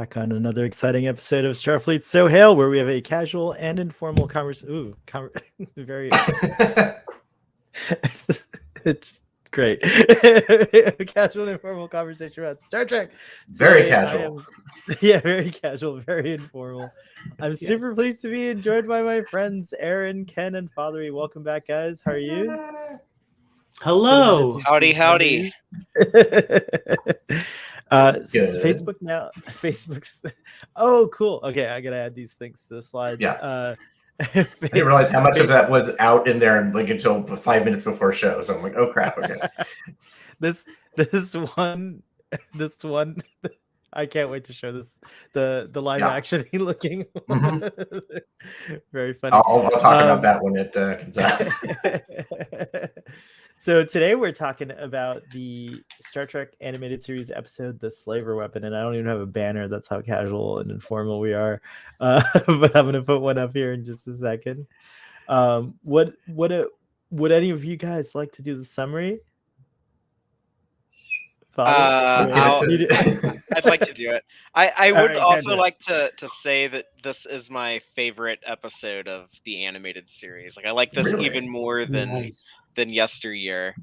back on another exciting episode of Starfleet So Hail, where we have a casual and informal conversation. Very. It's great. Casual and informal conversation about Star Trek. Very casual. Very casual, very informal. I'm super pleased to be joined by my friends Aaron, Ken, and Fathery. Welcome back, guys. How are you? Hello. Howdy. Facebook now. Facebook's. Oh, cool. Okay, I gotta add these things to the slides. Yeah. I didn't realize how much of that was out in there until 5 minutes before show. So I'm like, oh crap. Okay. this one. I can't wait to show this. The live action looking. Very funny. I'll talk about that when it comes out. So today we're talking about the Star Trek animated series episode, "The Slaver Weapon," and I don't even have a banner. That's how casual and informal we are. But I'm gonna put one up here in just a second. Would any of you guys like to do the summary? I'd like to do it. I would also like to say that this is my favorite episode of the animated series. Like I like this even more than yesteryear.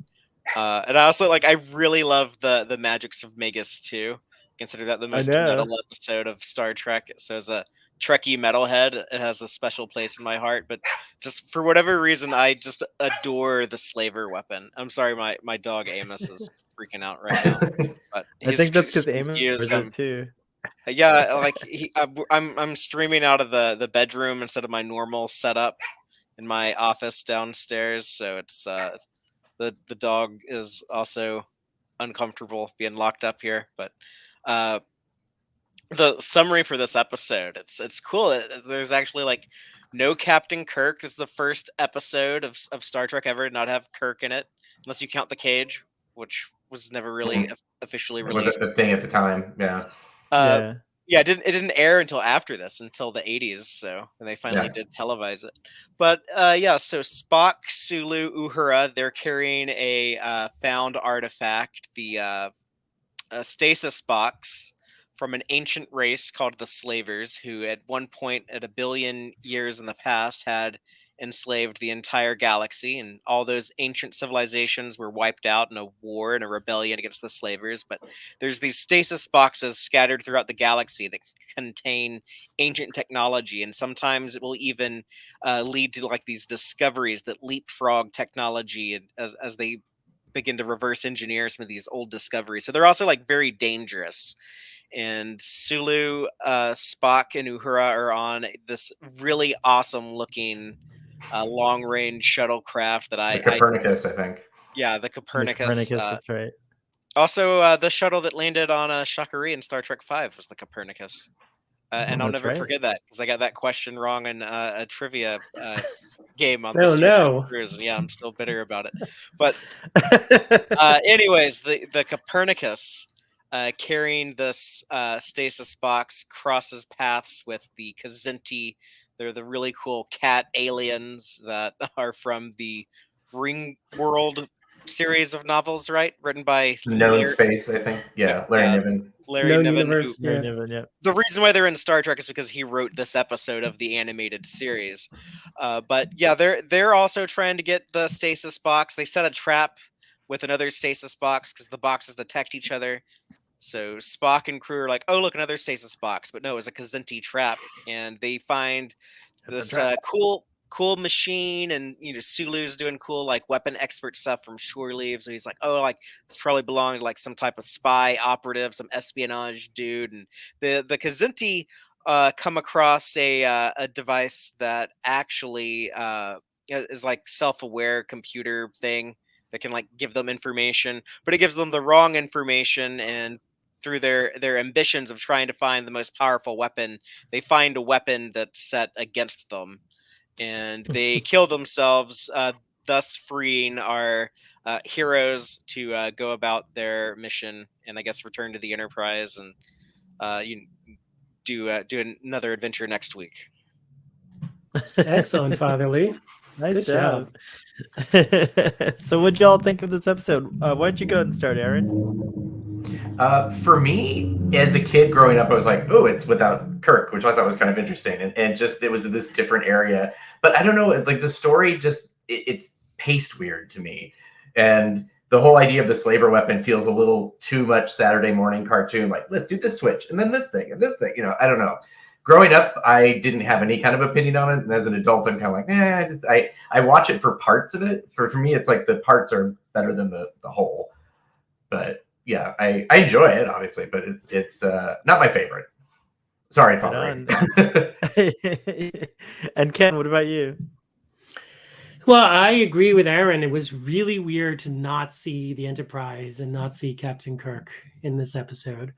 And I also I really love the Magics of Magus too. Consider that the most metal episode of Star Trek. So as a Trekkie metalhead, it has a special place in my heart. But just for whatever reason, I just adore the Slaver Weapon. I'm sorry, my dog Amos is freaking out right now. But I think that's because Amos is too. Yeah, I'm streaming out of the bedroom instead of my normal setup in my office downstairs. So it's the dog is also uncomfortable being locked up here. But the summary for this episode, it's cool. There's actually no Captain Kirk. This is the first episode of Star Trek ever to not have Kirk in it, unless you count the Cage, which was never really officially released. Was it the thing at the time? Yeah. Yeah, it didn't air until after this, until the 80s. So when they finally did televise it. But so Spock, Sulu, Uhura, they're carrying a found artifact, the stasis box from an ancient race called the Slavers, who at one point at 1 billion years in the past had enslaved the entire galaxy, and all those ancient civilizations were wiped out in a war and a rebellion against the Slavers. But there's these stasis boxes scattered throughout the galaxy that contain ancient technology, and sometimes it will even lead to these discoveries that leapfrog technology as they begin to reverse engineer some of these old discoveries. So they're also very dangerous. And Sulu, Spock, and Uhura are on this really awesome looking long-range shuttlecraft that the Copernicus, I think. Yeah, the Copernicus. That's right. Also, the shuttle that landed on Shakari in Star Trek V was the Copernicus. And I'll never forget that, because I got that question wrong in a trivia game on the cruise. And yeah, I'm still bitter about it. But anyways, the Copernicus carrying this stasis box crosses paths with the Kzinti. They're the really cool cat aliens that are from the Ring World series of novels, right? Written by Known Space, I think. Yeah, Larry Niven. Larry Niven. Niven. The reason why they're in Star Trek is because he wrote this episode of the animated series. But yeah, they're also trying to get the stasis box. They set a trap with another stasis box because the boxes detect each other. So Spock and crew are like, oh, look, another stasis box. But no, it was a Kzinti trap. And they find this cool machine. And, Sulu's doing cool, weapon expert stuff from Shore Leave. So he's like, oh, this probably belonged to, some type of spy operative, some espionage dude. And the Kzinti come across a device that actually is self-aware computer thing that can give them information. But it gives them the wrong information, and through their ambitions of trying to find the most powerful weapon, they find a weapon that's set against them, and they kill themselves, thus freeing our heroes to go about their mission and I guess return to the Enterprise and do another adventure next week. Excellent, Fatherly. Nice job. So what'd y'all think of this episode? Why don't you go ahead and start, Aaron? For me, as a kid growing up, I was like, "Oh, it's without Kirk," which I thought was kind of interesting, and just it was this different area. But I don't know, like the story just it's paced weird to me, and the whole idea of the slaver weapon feels a little too much Saturday morning cartoon. Like, let's do this switch and then this thing and this thing. I don't know. Growing up, I didn't have any kind of opinion on it, and as an adult, I'm kind of like, I watch it for parts of it. For me, it's like the parts are better than the whole. But yeah, I enjoy it obviously, but it's not my favorite. Sorry, Father. And Ken, what about you? Well, I agree with Aaron. It was really weird to not see the Enterprise and not see Captain Kirk in this episode.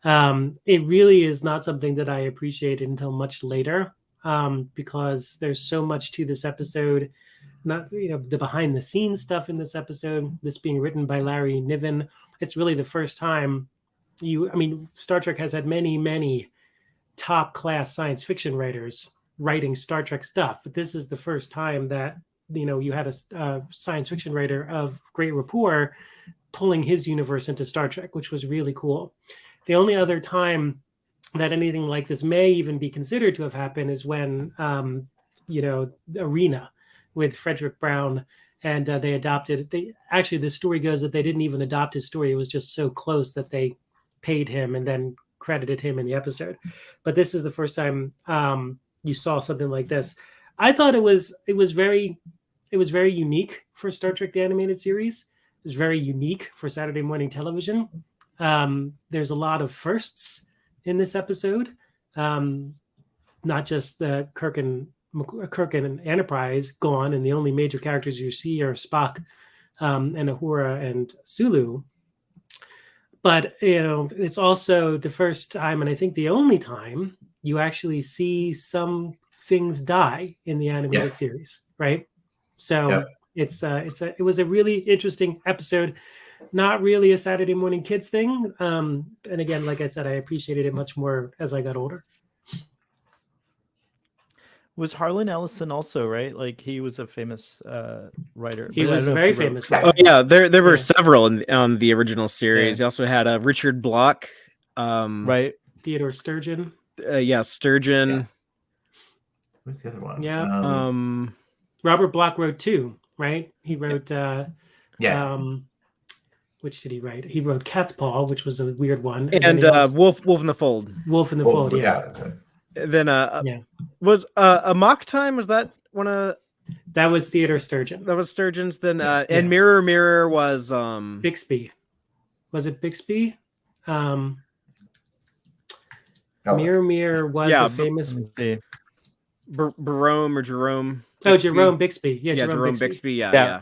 It really is not something that I appreciated until much later, because there's so much to this episode. Not the behind the scenes stuff in this episode. This being written by Larry Niven. It's really the first time Star Trek has had many top class science fiction writers writing Star Trek stuff, but this is the first time that you had a science fiction writer of great rapport pulling his universe into Star Trek, which was really cool. The only other time that anything like this may even be considered to have happened is when Arena with Frederick Brown, and they adopted. The story goes that they didn't even adopt his story. It was just so close that they paid him and then credited him in the episode. But this is the first time you saw something like this. I thought it was very unique for Star Trek the Animated Series. It was very unique for Saturday morning television. There's a lot of firsts in this episode, not just the Kirk and Enterprise gone, and the only major characters you see are Spock and Uhura and Sulu. But it's also the first time, and I think the only time, you actually see some things die in the animated series, right? So it was a really interesting episode. Not really a Saturday morning kids thing. And again, like I said, I appreciated it much more as I got older. Was Harlan Ellison also, right? Like he was a famous writer. He was a very famous writer. Oh yeah, there were several on the original series. He also had Richard Block, right? Theodore Sturgeon. Sturgeon. Yeah. Who's the other one? Yeah. Robert Block wrote two, right? He wrote which did he write? He wrote Cat's Paw, which was a weird one. And Wolf in the Fold. Wolf in the Fold, yeah. Then was Mock Time, was that one of that was Theodore Sturgeon. That was Sturgeon's. Then and Mirror was Bixby. Was it Bixby? Mirror was a famous Jerome or Jerome. Bixby. Oh, Jerome Bixby. Yeah, Jerome Bixby. Yeah.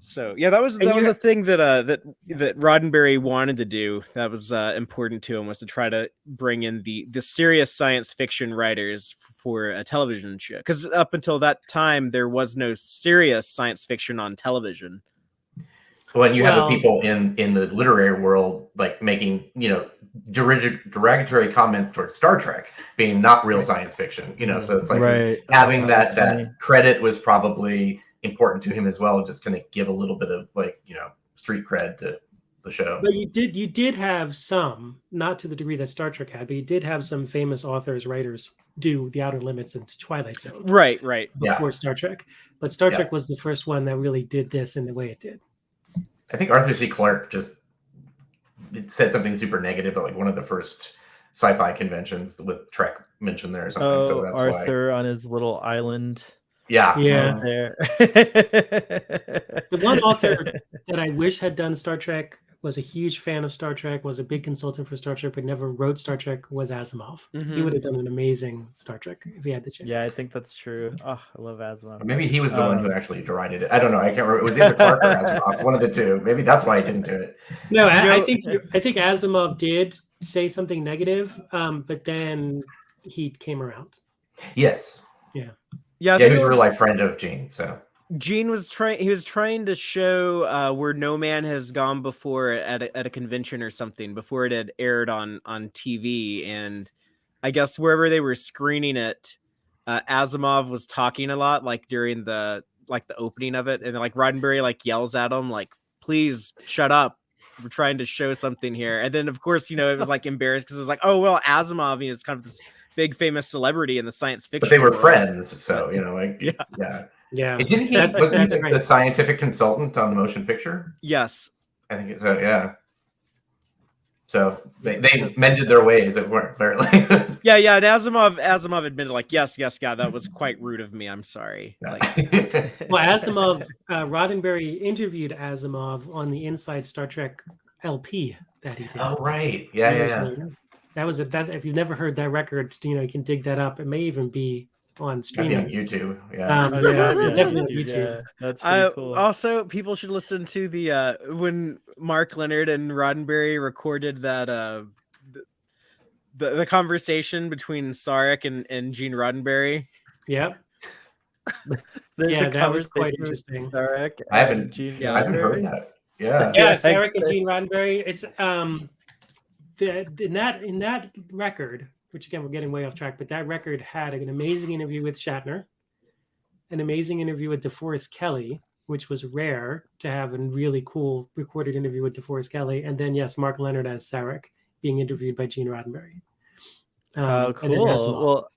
So that was a thing that Roddenberry wanted to do. That was important to him, was to try to bring in the serious science fiction writers for a television show. Because up until that time, there was no serious science fiction on television. When you have the people in the literary world like making derogatory comments towards Star Trek being not real science fiction, so it's like having that credit was probably important to him as well, just kind of give a little bit of street cred to the show. But you did have some, not to the degree that Star Trek had, but you did have some famous authors, writers do The Outer Limits and Twilight Zone. Right. Before Star Trek. But Star Trek was the first one that really did this in the way it did. I think Arthur C. Clarke just said something super negative at one of the first sci-fi conventions with Trek mentioned there or something. Oh, so that's Arthur on his little island. Yeah. There. The one author that I wish had done Star Trek, was a huge fan of Star Trek, was a big consultant for Star Trek, but never wrote Star Trek, was Asimov. Mm-hmm. He would have done an amazing Star Trek if he had the chance. Yeah, I think that's true. Oh, I love Asimov. Maybe he was the one who actually derided it. I don't know. I can't remember. It was either Clark or Asimov, one of the two. Maybe that's why he didn't do it. No, I think Asimov did say something negative, but then he came around. Yes. Yeah, he was a real life friend of Gene. So Gene was trying to show where no man has gone before at a convention or something, before it had aired on TV, and I guess wherever they were screening it, Asimov was talking a lot, like during the opening of it, and Roddenberry yells at him, please shut up, we're trying to show something here. And then of course, you know, it was like embarrassed because it was like, oh well, Asimov, you know, is kind of this big famous celebrity in the science fiction. But they were world. friends, so you know, like yeah. Didn't he? Wasn't he the scientific consultant on the motion picture? Yes, I think so. Yeah. So they mended their ways, it weren't clearly. yeah. And Asimov admitted, like, yes, God, that was quite rude of me. I'm sorry. Like, well, Asimov, Roddenberry interviewed Asimov on the Inside Star Trek LP that he did. Oh right, yeah. That's if you've never heard that record, you know, you can dig that up. It may even be on streaming. On YouTube. Definitely on YouTube. Yeah, that's pretty cool. Also, people should listen to the when Mark Leonard and Roddenberry recorded that the conversation between Sarek and Gene Roddenberry. Yep. That was quite interesting. Sarek, I haven't heard that. Yeah. Sarek and Gene Roddenberry. It's in that record, which again we're getting way off track, but that record had an amazing interview with Shatner, an amazing interview with DeForest Kelley, which was rare to have a really cool recorded interview with DeForest Kelley, and then Mark Leonard as Sarek being interviewed by Gene Roddenberry. Oh, cool. Well,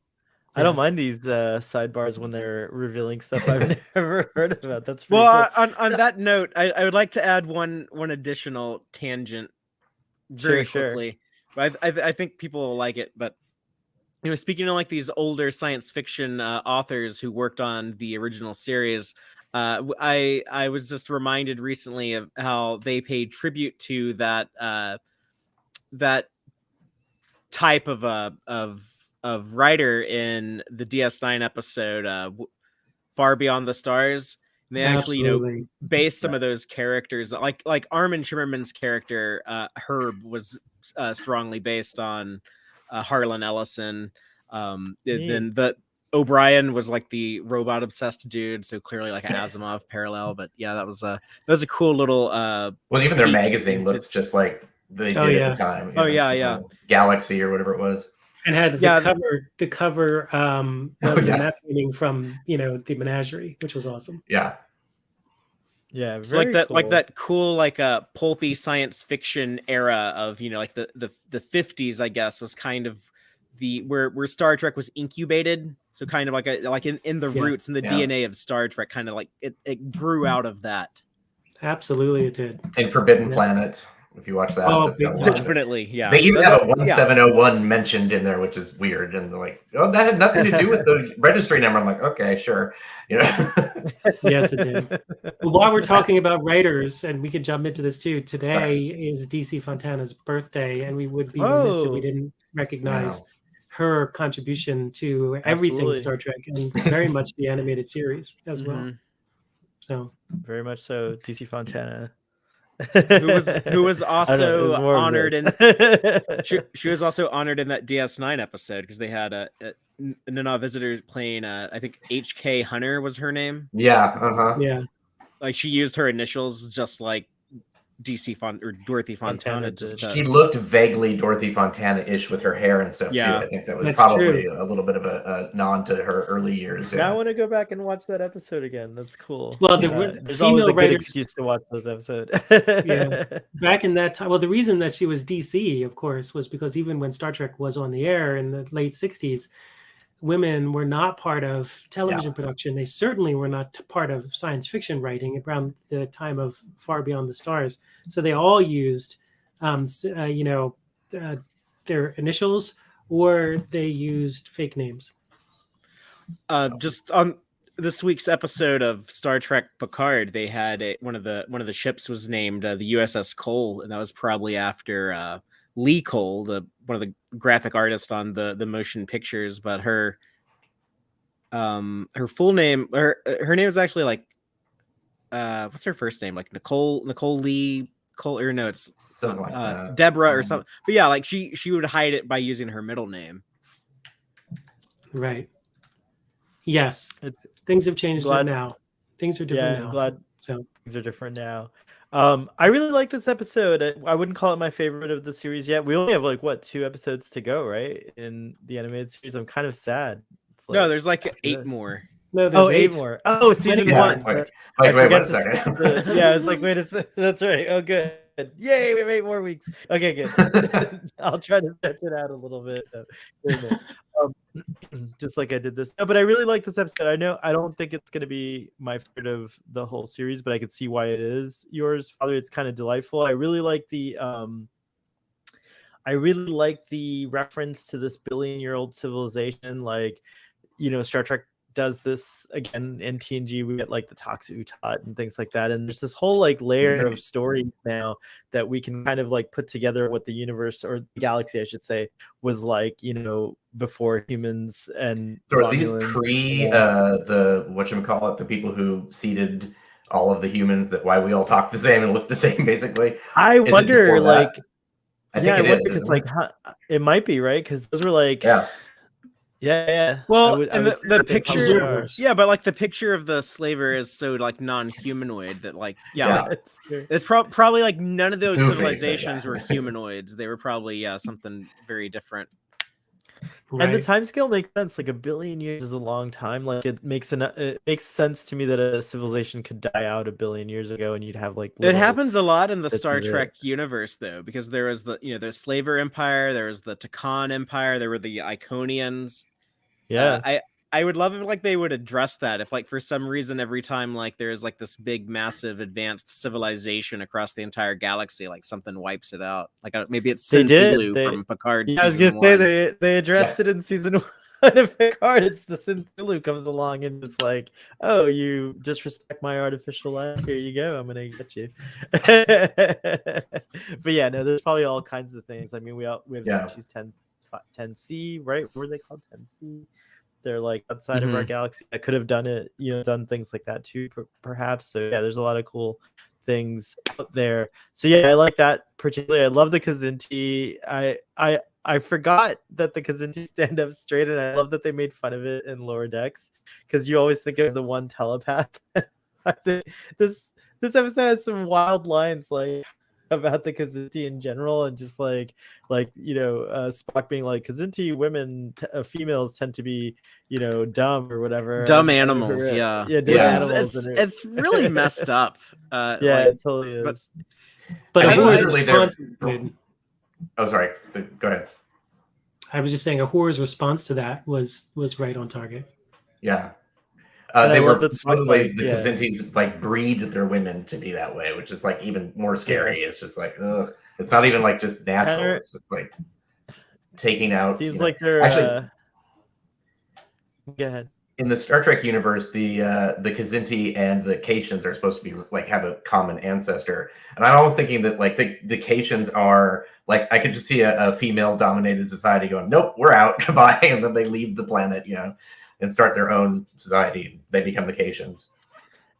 I don't mind these sidebars when they're revealing stuff I've never heard about. That's pretty cool. on that note, I would like to add one additional tangent very quickly. But I think people will like it. But you know, speaking of like these older science fiction authors who worked on the original series, I was just reminded recently of how they paid tribute to that type of writer in the DS9 episode Far Beyond the Stars. And they actually, you know, based some of those characters, like Armin Shimmerman's character Herb was strongly based on Harlan Ellison. Then the O'Brien was like the robot obsessed dude, so clearly like an Asimov parallel. But yeah, that was a cool little. Well, even their magazine looks just like they did at the time. Yeah. Galaxy or whatever it was. And had the cover was a map painting from, you know, the Menagerie, which was awesome. Yeah. Yeah, so like that cool like pulpy science fiction era of, you know, like the 50s, I guess, was kind of the where Star Trek was incubated. So kind of like in the roots and the DNA of Star Trek, kind of like it grew out of that. Absolutely, it did. And Forbidden Planet. If you watch that, definitely, yeah. They even have a 1701 mentioned in there, which is weird. And they're like, "Oh, that had nothing to do with the registry number." I'm like, "Okay, sure." You know. Yes, it did. Well, while we're talking about writers, and we can jump into this too. Today is DC Fontana's birthday, and we would be remiss if we didn't recognize her contribution to everything Star Trek, and very much the animated series as well. So very much so, DC Fontana. who was also honored in she was also honored in that DS9 episode because they had a Nana Visitor playing I think HK Hunter was her name. Yeah, like she used her initials just like Dorothy Fontana. She looked vaguely Dorothy Fontana-ish with her hair and stuff too. I think that was probably a little bit of a nod to her early years. Now I want to go back and watch that episode again. That's cool. Well, there's always a good excuse to watch those episodes. Back in that time, well, the reason that she was DC, of course, was because even when Star Trek was on the air in the late 60s, women were not part of television production. They certainly were not part of science fiction writing around the time of Far Beyond the Stars. So they all used, their initials, or they used fake names. Just on this week's episode of Star Trek Picard, they had one of the ships was named the USS Cole, and that was probably after Lee Cole, one of the graphic artists on the motion pictures, but her full name, her name is actually like what's her first name, like Nicole Lee Cole, or no, it's something like that. Deborah or something. But yeah, like she would hide it by using her middle name. Right. Yes, things have changed now. Things are different now. I'm glad so things are different now. I really like this episode. I wouldn't call it my favorite of the series yet. We only have 2 episodes to go, right? In the animated series. I'm kind of sad. No, there's 8 more. No, there's 8 more. Oh, season 1. Wait a second. I was like, wait a second. That's right. Oh, good. good. Yay, we have 8 more weeks. Okay, good. I'll try to stretch it out a little bit. Just like I did this. No, but I really like this episode. I don't think it's going to be my favorite of the whole series, but I could see why it is yours, Father. It's kind of delightful. I really like the reference to this billion-year-old civilization. Like, Star Trek does this again in TNG. We get like the Toxu Utat and things like that, and there's this whole like layer of story now that we can kind of like put together what the universe, or the galaxy I should say, was like, before humans and so are these pre the whatchamacallit, the people who seeded all of the humans, that why we all talk the same and look the same, basically? I wonder, like, I think because like it might be, right? Because those were like, yeah. Well, and the picture, but like the picture of the slaver is so like non-humanoid that like, it's probably like none of those civilizations were humanoids. They were probably something very different. Right. And the time scale makes sense. Like 1 billion years is a long time. Like it makes sense to me that a civilization could die out 1 billion years ago, and you'd have like. It happens a lot in the Star Trek universe, though, because there was the Slaver Empire, there was the Takan Empire, there were the Iconians. Yeah, I would love if like they would address that. If like for some reason every time like there's like this big massive advanced civilization across the entire galaxy, like something wipes it out. Like maybe it's Synthulu from Picard. Yeah, I was gonna say they addressed it in season 1 of Picard. It's the Synthulu comes along and it's like, oh, you disrespect my artificial life. Here you go. I'm gonna get you. But yeah, no, there's probably all kinds of things. I mean, we have species 10C, right? What were they called? 10C. They're like outside of our galaxy that could have done it, done things like that too, perhaps. So yeah, there's a lot of cool things out there. So yeah, I like that particularly. I love the Kzinti. I forgot that the Kzinti stand up straight, and I love that they made fun of it in Lower Decks, because you always think of the one telepath. I think this episode has some wild lines like about the Kzinti in general, and just like Spock being like, Kzinti women, females tend to be dumb or whatever, dumb animals. Dumb animals. It's really messed up. It totally is. But Ahord's response. Oh, sorry. Go ahead. I was just saying, Ahord's response to that was right on target. Yeah. They were supposedly the Kzintis like breed their women to be that way, which is like even more scary. It's just like, ugh. It's not even like just natural. It's just like taking out. Seems like they're actually. Go ahead. In the Star Trek universe, the Kzinti and the Caitians are supposed to be like have a common ancestor, and I'm always thinking that like the Caitians are like, I could just see a female dominated society going, nope, we're out, goodbye, and then they leave the planet, and start their own society. They become the Caitians.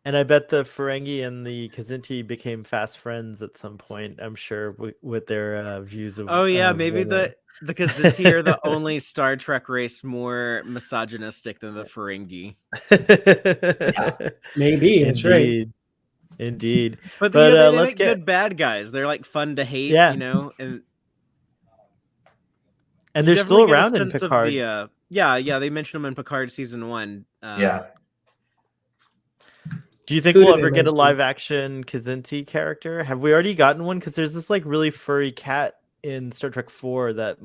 And I bet the Ferengi and the Kzinti became fast friends at some point, I'm sure, with their views of. Oh yeah, maybe women. The Kzinti are the only Star Trek race more misogynistic than the Ferengi. Maybe, that's right. Indeed. But they make good bad guys. They're like fun to hate, and they're still around in Picard. They mentioned them in Picard season 1. Do you think we'll ever get a live action Kzinti character? Have we already gotten one? Because there's this like really furry cat in Star Trek 4 that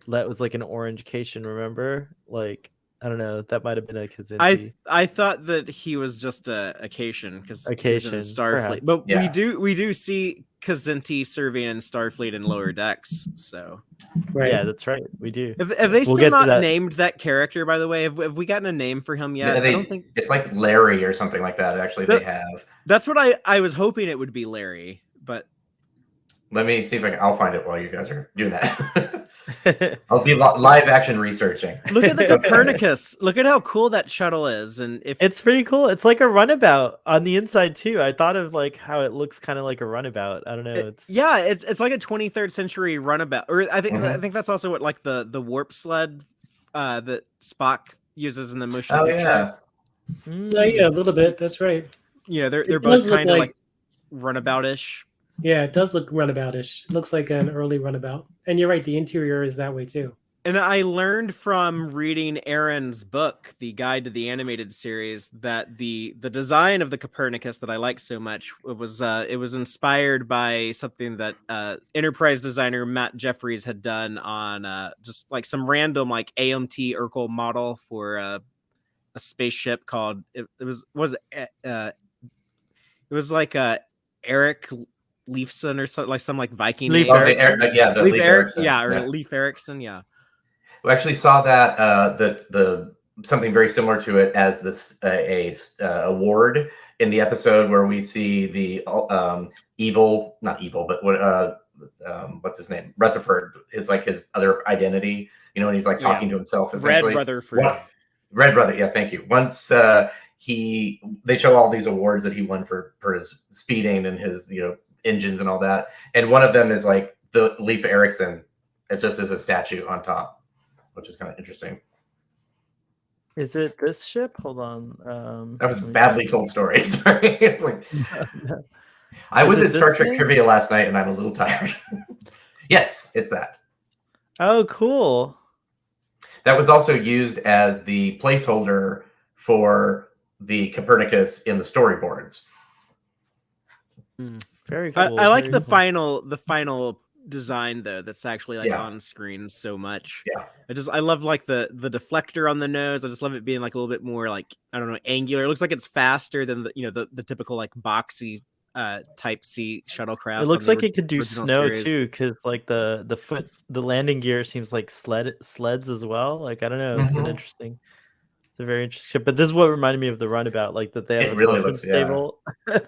was like an orange Cation, remember? Like, I don't know, that might have been a Kzinti. I thought that he was just a Cation, because he's in Starfleet. Perhaps. But we do see Kzinti serving in Starfleet and Lower Decks, so right. Yeah, that's right. We do. Have they still not named that character, by the way? Have we gotten a name for him yet? I don't think it's like Larry or something like that. Actually, they have. That's what I was hoping it would be, Larry, but let me see if I'll find it while you guys are doing that. I'll be live action researching. Look at the Copernicus. Look at how cool that shuttle is, and it's pretty cool. It's like a runabout on the inside too. I thought of like how it looks kind of like a runabout. I don't know. It's like a 23rd century runabout, or I think that's also what like the warp sled that Spock uses in the motion picture. Yeah, a little bit. That's right. They're both kind of like runabout-ish. Yeah, it does look runabout-ish. It looks like an early runabout. And you're right, the interior is that way too. And I learned from reading Aaron's book, The Guide to the Animated Series, that the design of the Copernicus that I like so much it was inspired by something that Enterprise designer Matt Jeffries had done on just like some random like AMT Urkel model for a spaceship called it was like Eric Leifson or something, like some like Viking Leif name. Erikson? Leif Erikson. Yeah, or Leif Erikson, yeah. We actually saw that the something very similar to it as this award in the episode where we see the not evil, but what's his name? Rutherford is like his other identity, you know, and he's like talking to himself essentially. Red Rutherford. Red Brother, yeah, thank you. Once they show all these awards that he won for his speeding and his engines and all that, and one of them is like the Leif Erikson. It just is a statue on top, which is kind of interesting. Is it this ship? Hold on. That was a badly told story. Sorry. It's like I Is was it at Star this Trek thing? trivia last night, and I'm a little tired. Yes, it's that. Oh, cool. That was also used as the placeholder for the Copernicus in the storyboards. Very cool. I like very the final design though. That's actually like Yeah. on screen so much. Yeah. I love like the deflector on the nose. I just love it being like a little bit more like, I don't know, angular. It looks like it's faster than the typical like boxy type C shuttlecraft. It looks like it could do original snow series. too, because like the landing gear seems like sleds as well. Like I don't know, it's a very interesting ship. But this is what reminded me of the Runabout, like that they have It a really conference looks, yeah. table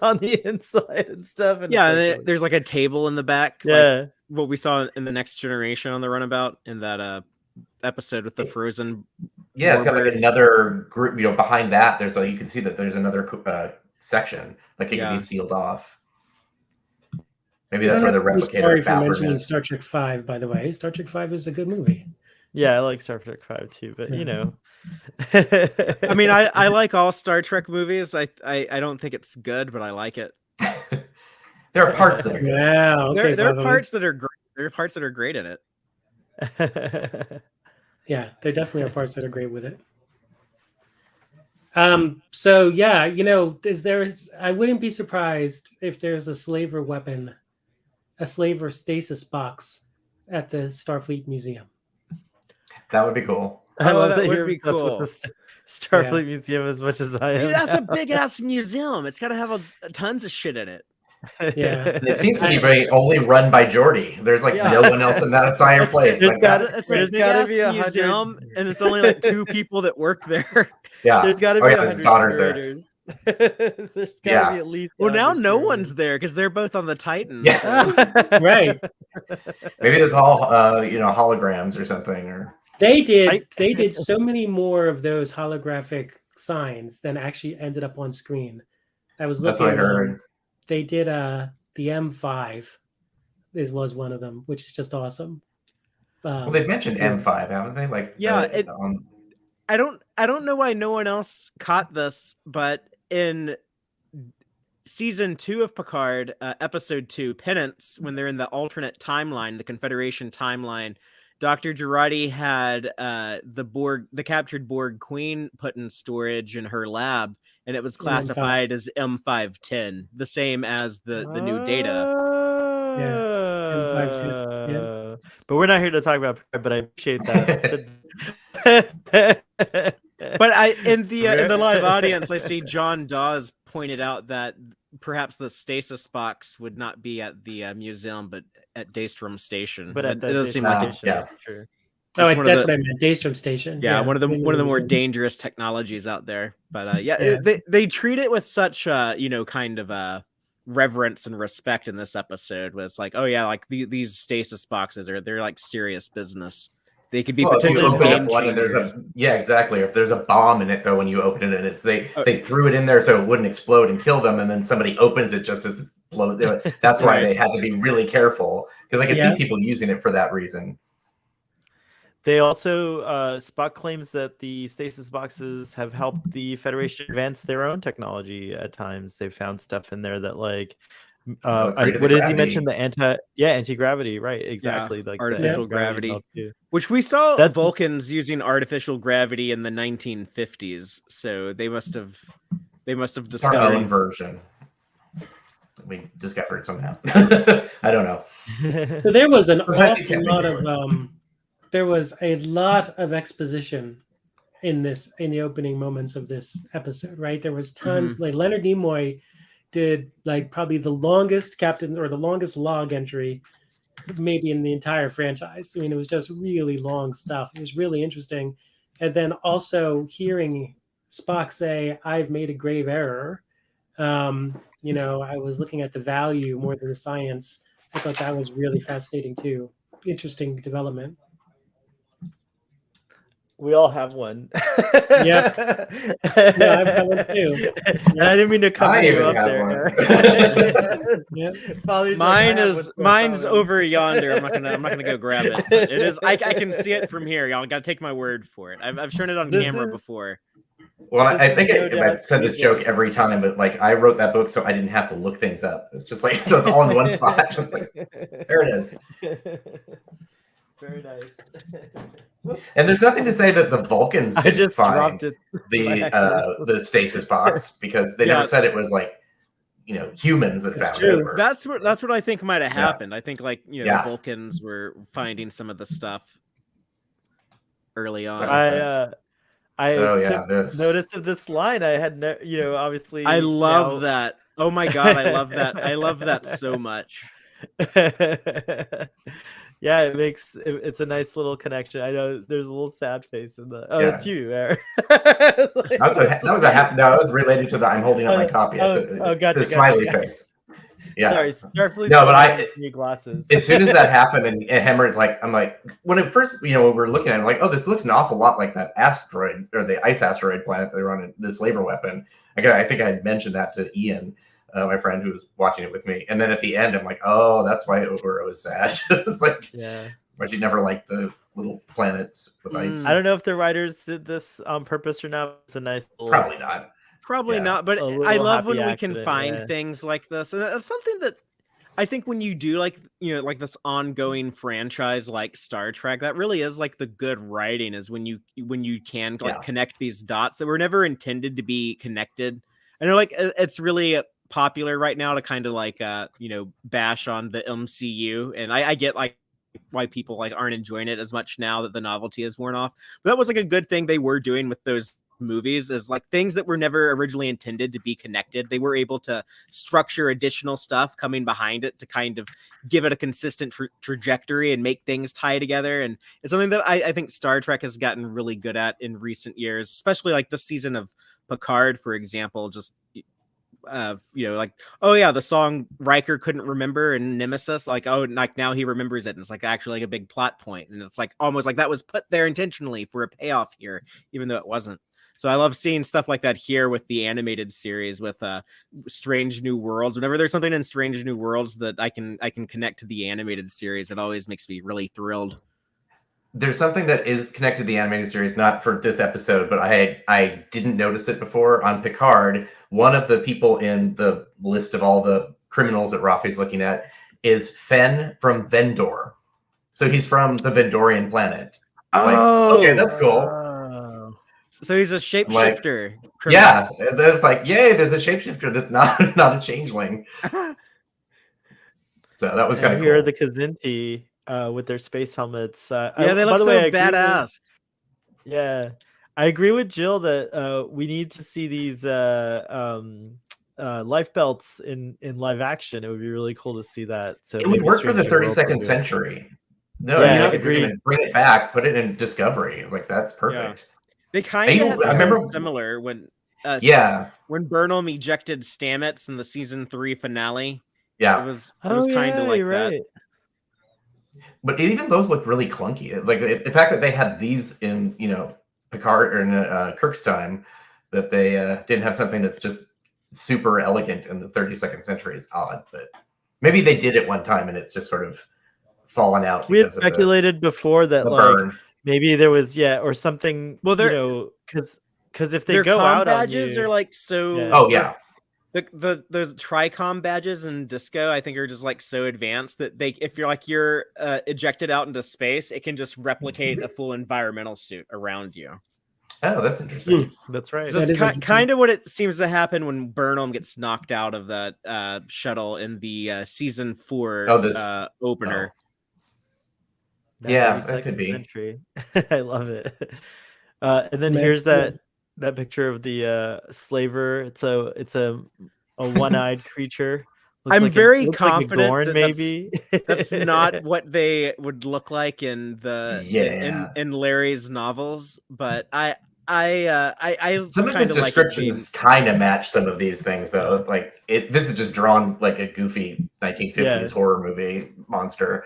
on the inside and stuff. And Yeah, it's and like, there's like a table in the back. yeah. Like what we saw in the Next Generation on the Runabout in that episode with the frozen. Yeah, it's got like warbird. another group. Behind that, you can see that there's another section, like it can be sealed off. Maybe that's where the replicator Sorry for bathroom mentioning is. Star Trek 5, by the way. Star Trek 5 is a good movie. Yeah, I like Star Trek 5 too, but you know. I mean, I like all Star Trek movies. I don't think it's good, but I like it. There are parts that are good. Wow. Okay, there are parts that are great. There are parts that are great in it. Yeah, there definitely are parts that are great with it. So yeah, I wouldn't be surprised if there's a slaver weapon, a slaver stasis box at the Starfleet Museum. That would be cool. I love that would you're be obsessed cool. with the Starfleet Museum as much as I am. Dude, that's now. a big ass museum. It's got to have tons of shit in it. Yeah. And it seems to be only run by Geordi. There's like no one else in that entire place. There's Like, gotta- It's a there's big gotta ass be 100 museum, and it's only like 2 people that work there. yeah. There's got to Oh, be yeah, his 100 daughter's there. curators. There's got to Yeah. be at least. Well, now 100 no curators. one's there because they're both on the Titan. Yeah. Right. Maybe it's all holograms or something. Or They did so many more of those holographic signs than actually ended up on screen. I was that's looking. what I heard. They did the M5 was one of them, which is just awesome. Well, they've mentioned M5, haven't they? Like, Yeah, I don't know why no one else caught this, but in season 2 of Picard, episode 2, Penance, when they're in the alternate timeline, the Confederation timeline, Dr. Girardi had the captured Borg Queen put in storage in her lab, and it was classified as M510, the same as the new Data. M510. Yeah. But we're not here to talk about Picard, but I appreciate that. But in the live audience, I see John Dawes pointed out that perhaps the stasis box would not be at the museum, but at Daystrom Station. But at it that does seem like station, that's true. Oh, It's one of that's the- what I meant. Daystrom Station. one of the more museum. dangerous technologies out there. But Yeah. they treat it with such kind of reverence and respect in this episode. Where it's like, oh yeah, like these stasis boxes they're like serious business. They could be Well, if you potential open up game one and changers. exactly. If there's a bomb in it, though, when you open it, and they threw it in there so it wouldn't explode and kill them, and then somebody opens it just as it explodes. That's why they had to be really careful, because I could see people using it for that reason. They also Spock claims that the stasis boxes have helped the Federation advance their own technology at times. They've found stuff in there that like what does he mention? The anti-gravity, right? Exactly. Yeah, like artificial the gravity. belt too. Which we saw Vulcans using artificial gravity in the 1950s. So they must have discovered our own version. We discovered somehow. I don't know. So there was an awful lot of there was a lot of exposition in the opening moments of this episode, right? There was tons. Like Leonard Nimoy did like probably the longest captain or the longest log entry maybe in the entire franchise. I mean, it was just really long stuff. It was really interesting. And then also hearing Spock say, "I've made a grave error." You know, I was looking at the value more than the science. I thought that was really fascinating too. Interesting development. We all have one. Yeah. No, I've got one too. And I didn't mean to cover you up there. Yeah. Mine's over yonder. I'm not gonna go grab it. But it is. I can see it from here. Y'all gotta take my word for it. I've shown it on camera before. Well, I think I've said this joke every time, but like I wrote that book so I didn't have to look things up. It's just like so it's all in one spot. It's like, there it is. Very nice. And there's nothing to say that the Vulcans didn't find the stasis box because they never said it was like humans that found it. Or, that's what I think might have happened. I think like the Vulcans were finding some of the stuff early on. I took notice of this line. I had obviously. I love that. Oh my god, I love that. I love that so much. Yeah, it's a nice little connection. I know there's a little sad face in the. Oh, it's you, Eric. That was related to the I'm holding up my copy. Gotcha. The smiley face. Yeah. Sorry, Starfleet. No, but new glasses. As soon as that happened, and Hemmer's like, I'm like, when it first, when we're looking at it, I'm like, oh, this looks an awful lot like that asteroid or the ice asteroid planet they were on this slaver weapon. I think I had mentioned that to Ian, my friend who was watching it with me, and then at the end, I'm like, oh, that's why Uhura was sad. It's like, why she never liked the little planets with ice. I don't know if the writers did this on purpose or not. It's a nice little... Probably not, but I love when we can find things like this. And that's something that I think when you do like this ongoing franchise like Star Trek, that really is like the good writing is when you can like connect these dots that were never intended to be connected. I know like it's really popular right now to kind of like bash on the MCU, and I get like why people like aren't enjoying it as much now that the novelty has worn off. But that was like a good thing they were doing with those movies is like things that were never originally intended to be connected. They were able to structure additional stuff coming behind it to kind of give it a consistent trajectory and make things tie together. And it's something that I think Star Trek has gotten really good at in recent years, especially like this season of Picard, for example, just like, oh yeah, the song Riker couldn't remember in Nemesis, like, oh, like now he remembers it, and it's like actually like a big plot point, and it's like almost like that was put there intentionally for a payoff here, even though it wasn't. So I love seeing stuff like that here with the animated series with Strange New Worlds. Whenever there's something in Strange New Worlds that I can connect to the animated series, it always makes me really thrilled. There's something that is connected to the animated series, not for this episode, but I didn't notice it before. On Picard, one of the people in the list of all the criminals that Rafi's looking at is Fen from Vendor. So he's from the Vendorian planet. Oh, okay, that's cool. So he's a shapeshifter. Yeah, it's like, yay, there's a shapeshifter that's not a changeling. So that was kind of cool. Here are the Kzinti with their space helmets. They look so badass. Yeah, I agree with Jill that we need to see these life belts in live action. It would be really cool to see that. So it would work for the 32nd century. No, yeah, if you're going to bring it back, put it in Discovery. Like that's perfect. Yeah. They kind of had something similar when Burnham ejected Stamets in the season 3 finale. Yeah, it was kind of like that. But even those look really clunky. Like the fact that they had these in Picard or in Kirk's time, that they didn't have something that's just super elegant in the 32nd century is odd. But maybe they did it one time and it's just sort of fallen out. We had speculated before that like. Burn. Maybe there was or something. Well, because if they their go comm out badges on you, are like so. Yeah. Oh yeah. Those Tricom badges in Disco, I think, are just like so advanced that if you're ejected out into space, it can just replicate a full environmental suit around you. Oh, that's interesting. that's right. That That's is kind of what it seems to happen when Burnham gets knocked out of that shuttle in the season 4 opener. That Yeah, 32nd that could be. century. I love it. And then Nice. here's that picture of the slaver. It's a one-eyed creature. Looks I'm like very looks like a confident Gorn, that maybe. that's not what they would look like in in Larry's novels, but I some of his descriptions kind of match some of these things though. Like this is just drawn like a goofy 1950s horror movie monster.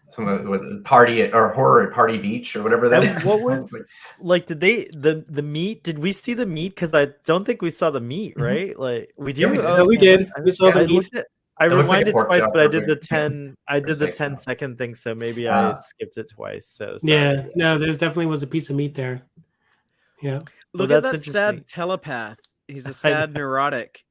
Some of the party or horror at Party Beach or whatever that is. What was like? Did they the meat? Did we see the meat? Because I don't think we saw the meat, right? Like we do. Yeah, we did. No, we did. We saw the meat. I rewinded like twice, chop but I did the perfect. 10. I did the 10-second thing, so maybe I skipped it twice. So sorry. Yeah, no, there's definitely was a piece of meat there. Yeah. Look at that sad telepath. He's a sad neurotic.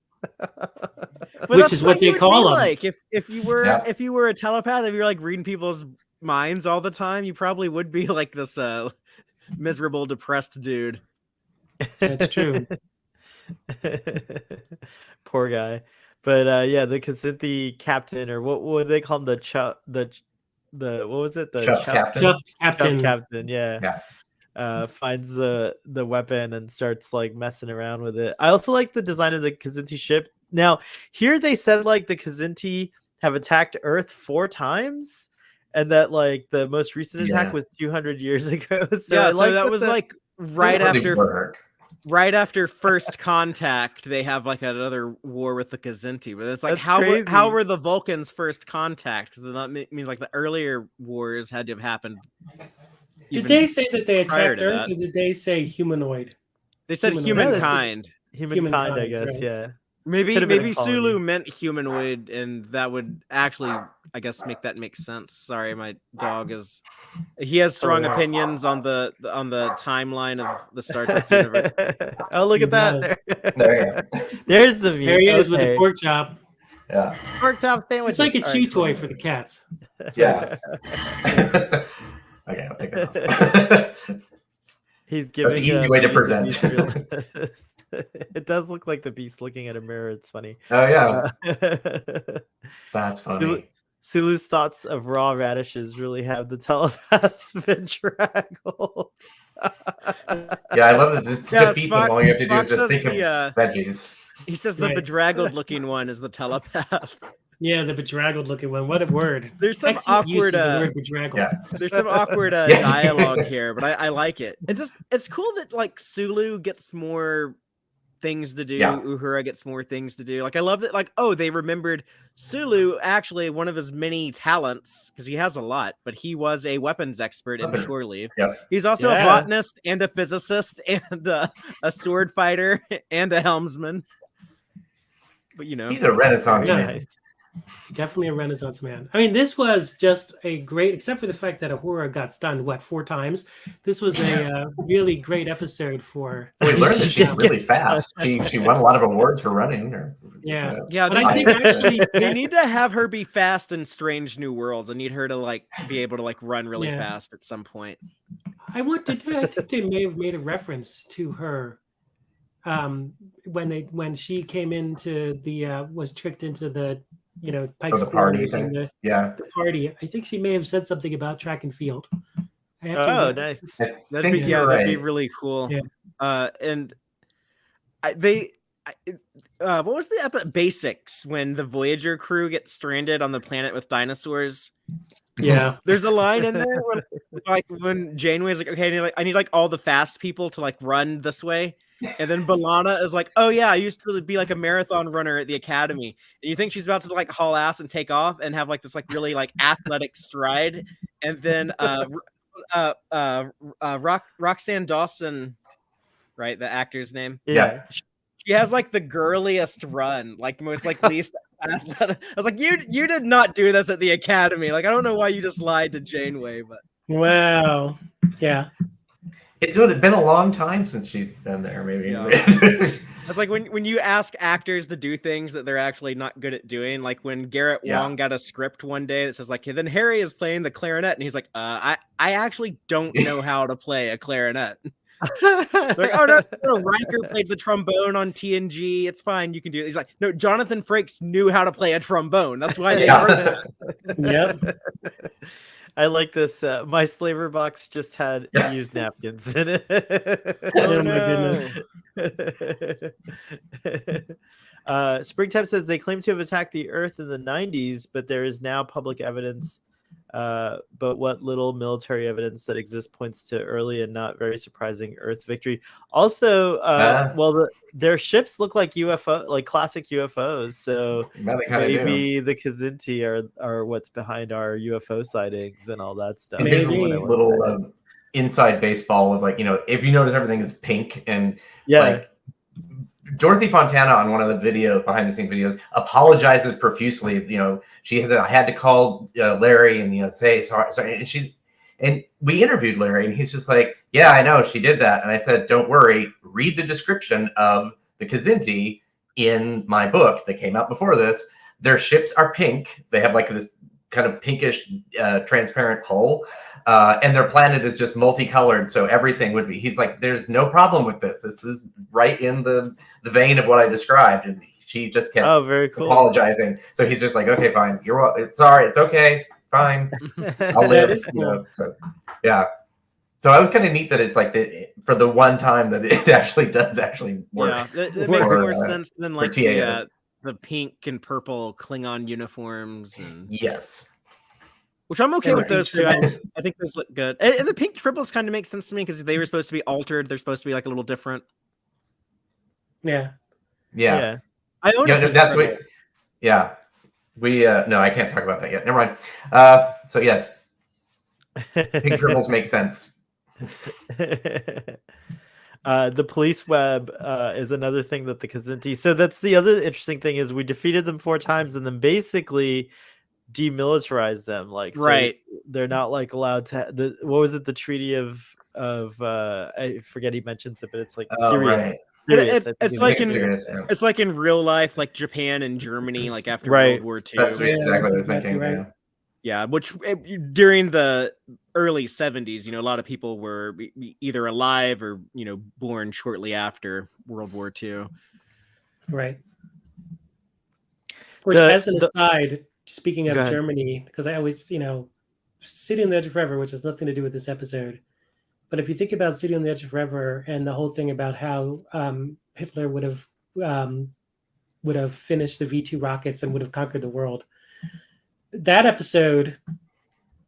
Which is what they call him. Like if you were a telepath, if you're like reading people's minds all the time, you probably would be like this miserable, depressed dude. That's true. Poor guy. But the Kzinti captain, or what would they call him? The what was it? The Chuff captain. Captain. Yeah. Finds the weapon and starts like messing around with it. I also like the design of the Kzinti ship. Now, here they said like the Kzinti have attacked Earth 4 times, and that like the most recent attack was 200 years ago. So so that was like right after First Contact. They have like another war with the Kzinti, but it's like how were the Vulcans First Contact? Because that means like the earlier wars had to have happened. Did they say that they attacked Earth, or did they say humanoid? They said humankind. Humankind, I guess. Right. Yeah. Maybe Sulu meant humanoid, and that would actually, I guess, make sense. Sorry, my dog he has strong opinions on the timeline of the Star Trek universe. Oh, look at that! There. There's the meat. There he is with the pork chop. Yeah, pork chop sandwich. It's like a chew toy for the cats. Yeah. Okay, I'll take that off. He's giving That's the easy way to present. It does look like the beast looking at a mirror. It's funny. Oh yeah, that's funny. Sulu's thoughts of raw radishes really have the telepath bedraggled. Yeah, I love this. To feed them, all you have to do is just think of veggies. He says the bedraggled looking one is the telepath. Yeah, the bedraggled looking one. What a word. There's some awkward there's some awkward dialogue here, but I like it. It's cool that like Sulu gets more things to do. Uhura gets more things to do. Like I love that like they remembered Sulu, actually one of his many talents, because he has a lot, but he was a weapons expert in shore leave. He's also a botanist and a physicist and a sword fighter and a helmsman. But he's a Renaissance man. Definitely a Renaissance man. I mean, this was just a great, except for the fact that Uhura got stunned 4 times. This was a really great episode for. We learned that she's really fast. She won a lot of awards for running. But I think actually they need to have her be fast in Strange New Worlds. I need her to like be able to like run really fast at some point. I think they may have made a reference to her when she came into the was tricked into the Pike's Quarters and the party. I think she may have said something about track and field. Nice. That'd be really cool. And what was the Basics, when the Voyager crew gets stranded on the planet with dinosaurs? Yeah, there's a line in there when Janeway's like, okay, I need like all the fast people to like run this way. And then B'Elanna is like, oh yeah, I used to be like a marathon runner at the academy. And you think she's about to like haul ass and take off and have like this like really like athletic stride. And then Roxanne Dawson, right, the actor's name? Yeah. She has like the girliest run, like the most like least athletic. I was like, you did not do this at the academy. Like, I don't know why you just lied to Janeway, but Wow. Yeah. It's been a long time since she's been there. Maybe. Yeah. It's like when you ask actors to do things that they're actually not good at doing. Like when Garrett Wong got a script one day that says like, hey, then Harry is playing the clarinet, and he's like, I actually don't know how to play a clarinet. Like, oh no, Riker played the trombone on TNG. It's fine, you can do it. He's like, no, Jonathan Frakes knew how to play a trombone. That's why they wrote it. Yep. I like this. My slaver box just had used napkins in it. Oh my goodness. Springtime says they claim to have attacked the Earth in the 90s, but there is now public evidence. But what little military evidence that exists points to early and not very surprising Earth victory. Also, their ships look like UFO, like classic UFOs. So maybe the Kzinti are what's behind our UFO sightings and all that stuff. And here's a little inside baseball of like, if you notice everything is pink and like Dorothy Fontana on one of the behind the scenes videos apologizes profusely. She has I had to call Larry and say sorry, and we interviewed Larry and he's just like, yeah, I know she did that, and I said, don't worry, read the description of the Kzinti in my book that came out before this. Their ships are pink. They have like this kind of pinkish transparent hull. And their planet is just multicolored, so everything would be. He's like, there's no problem with this. This is right in the vein of what I described. And she just kept apologizing. So he's just like, okay, fine. Sorry, it's okay. It's fine. I'll live. So yeah. So I was kind of neat that it's like for the one time that it actually does work. Yeah, it makes more sense than like the pink and purple Klingon uniforms. And... Yes. Which I'm okay with those two. I think those look good. And the pink triples kind of make sense to me because they were supposed to be altered. They're supposed to be like a little different. Yeah. I own it. That's what. Yeah. We no, I can't talk about that yet. Never mind. So yes, pink triples make sense. The police web is another thing that the Kzinti. So that's the other interesting thing is we defeated them 4 times and then basically demilitarize them, like right. So they're not like allowed to what was it, the treaty of I forget he mentions it, but it's like serious. Right. It's like in real life, like Japan and Germany, like after World War II. That's exactly what I was thinking. Right. Yeah, which during the early 70s, a lot of people were either alive or born shortly after World War II. Right. Which, as an aside, speaking of Germany, because I always, City on the Edge of Forever, which has nothing to do with this episode, but if you think about City on the Edge of Forever and the whole thing about how Hitler would have finished the V2 rockets and would have conquered the world, that episode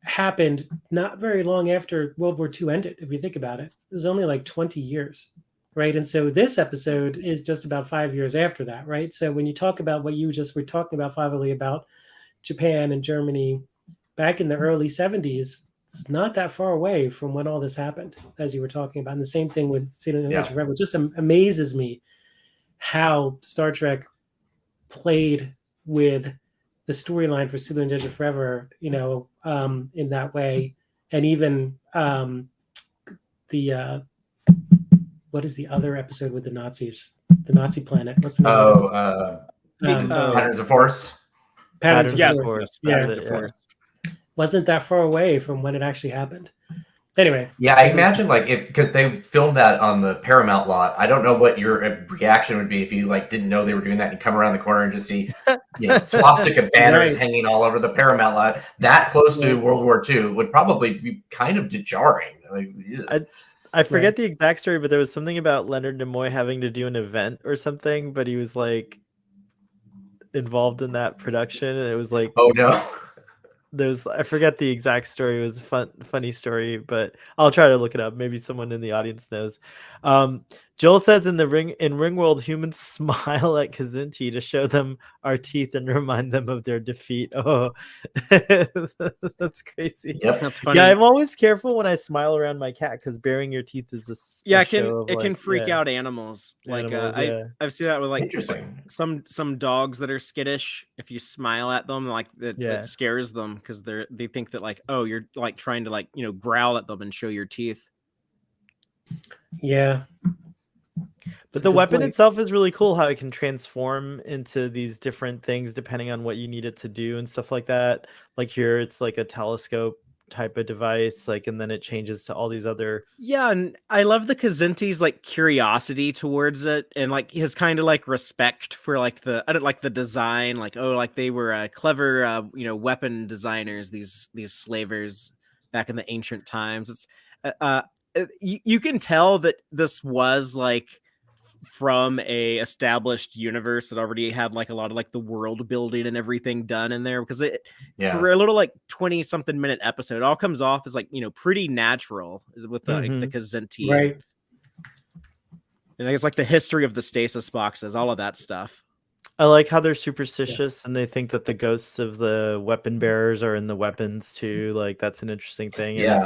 happened not very long after World War II ended. If you think about it, it was only like 20 years, right? And so this episode is just about 5 years after that, right? So when you talk about what you just were talking about, Favali, about Japan and Germany back in the early 70s, it's not that far away from when all this happened, as you were talking about. And the same thing with City on the Edge of Forever. It just amazes me how Star Trek played with the storyline for City on the Edge of Forever, in that way. And even what is the other episode with the Nazis? The Nazi planet. What's the name? Patterns of Force. Patterns of Force. Patterns of Force. Wasn't that far away from when it actually happened. Anyway. Yeah, I imagine because they filmed that on the Paramount lot. I don't know what your reaction would be if you didn't know they were doing that and you come around the corner and just see swastika banners hanging all over the Paramount lot. That close to World War II would probably be kind of jarring. I forget the exact story, but there was something about Leonard Nimoy having to do an event or something, but he was involved in that production, and it was like, oh no. I forget the exact story. It was a funny story, but I'll try to look it up. Maybe someone in the audience knows. Joel says in Ringworld, humans smile at Kzinti to show them our teeth and remind them of their defeat. Oh, that's crazy. Yep, that's funny. Yeah, I'm always careful when I smile around my cat because baring your teeth is it can freak out animals. I've seen that with like interesting. some dogs that are skittish. If you smile at them, like it scares them because they think that like, oh, you're like trying to like growl at them and show your teeth. Yeah. But the weapon itself is really cool, how it can transform into these different things depending on what you need it to do and stuff like that. Like here, it's like a telescope type of device, like, and then it changes to all these other. Yeah, and I love the Kzinti's like curiosity towards it, and like his kind of like respect for like the design, like like they were clever, weapon designers. These slavers back in the ancient times. It's you can tell that this was like from a established universe that already had like a lot of like the world building and everything done in there, because for a little like 20 something minute episode, it all comes off as like pretty natural with the Kzinti, right? And I guess like the history of the stasis boxes, all of that stuff. I like how they're superstitious and they think that the ghosts of the weapon bearers are in the weapons too. Like that's an interesting thing. And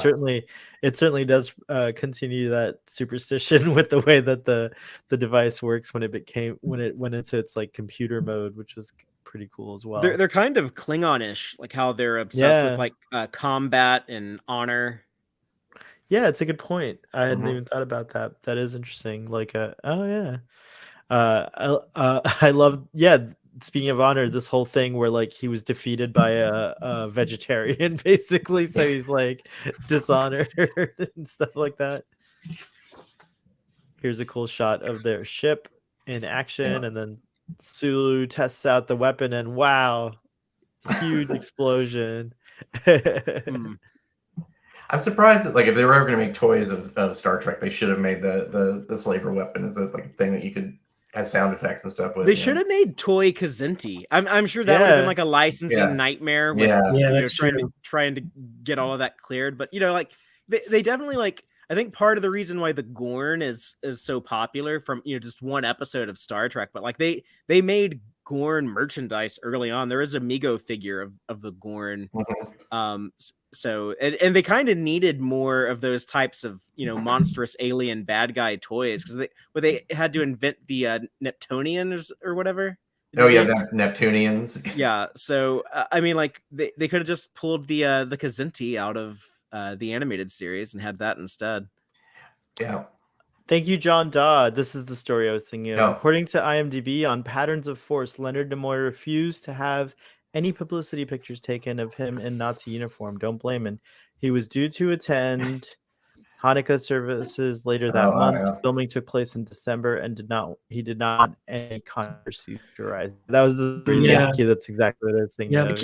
it certainly does continue that superstition with the way that the device works when it went into its like computer mode, which was pretty cool as well. They're kind of Klingon-ish, like how they're obsessed with like combat and honor. Yeah, it's a good point. I hadn't even thought about that. That is interesting. Like I love, speaking of honor, this whole thing where like he was defeated by a vegetarian basically, so he's like dishonored and stuff like that. Here's a cool shot of their ship in action, and then Sulu tests out the weapon, and wow, huge explosion. I'm surprised that like if they were ever going to make toys of Star Trek, they should have made the slaver weapon as a like thing that you could has sound effects and stuff with. They should have made toy Kzinti. I'm sure that would have been like a licensing nightmare with trying to get all of that cleared. But like they definitely like, I think part of the reason why the Gorn is so popular from just one episode of Star Trek, but like they made Gorn merchandise early on. There is a Mego figure of the Gorn. So and they kind of needed more of those types of monstrous alien bad guy toys, because they had to invent the Neptunians or whatever. The Neptunians. Yeah, so I mean, like they could have just pulled the Kzinti out of the animated series and had that instead. Yeah. Thank you, John Dodd. This is the story I was thinking of. According to IMDb, on Patterns of Force, Leonard Nimoy refused to have any publicity pictures taken of him in Nazi uniform. Don't blame him. He was due to attend Hanukkah services later that month. Filming took place in December and he did not want any controversy to rise. That was the Yankee. That's exactly what I was thinking of.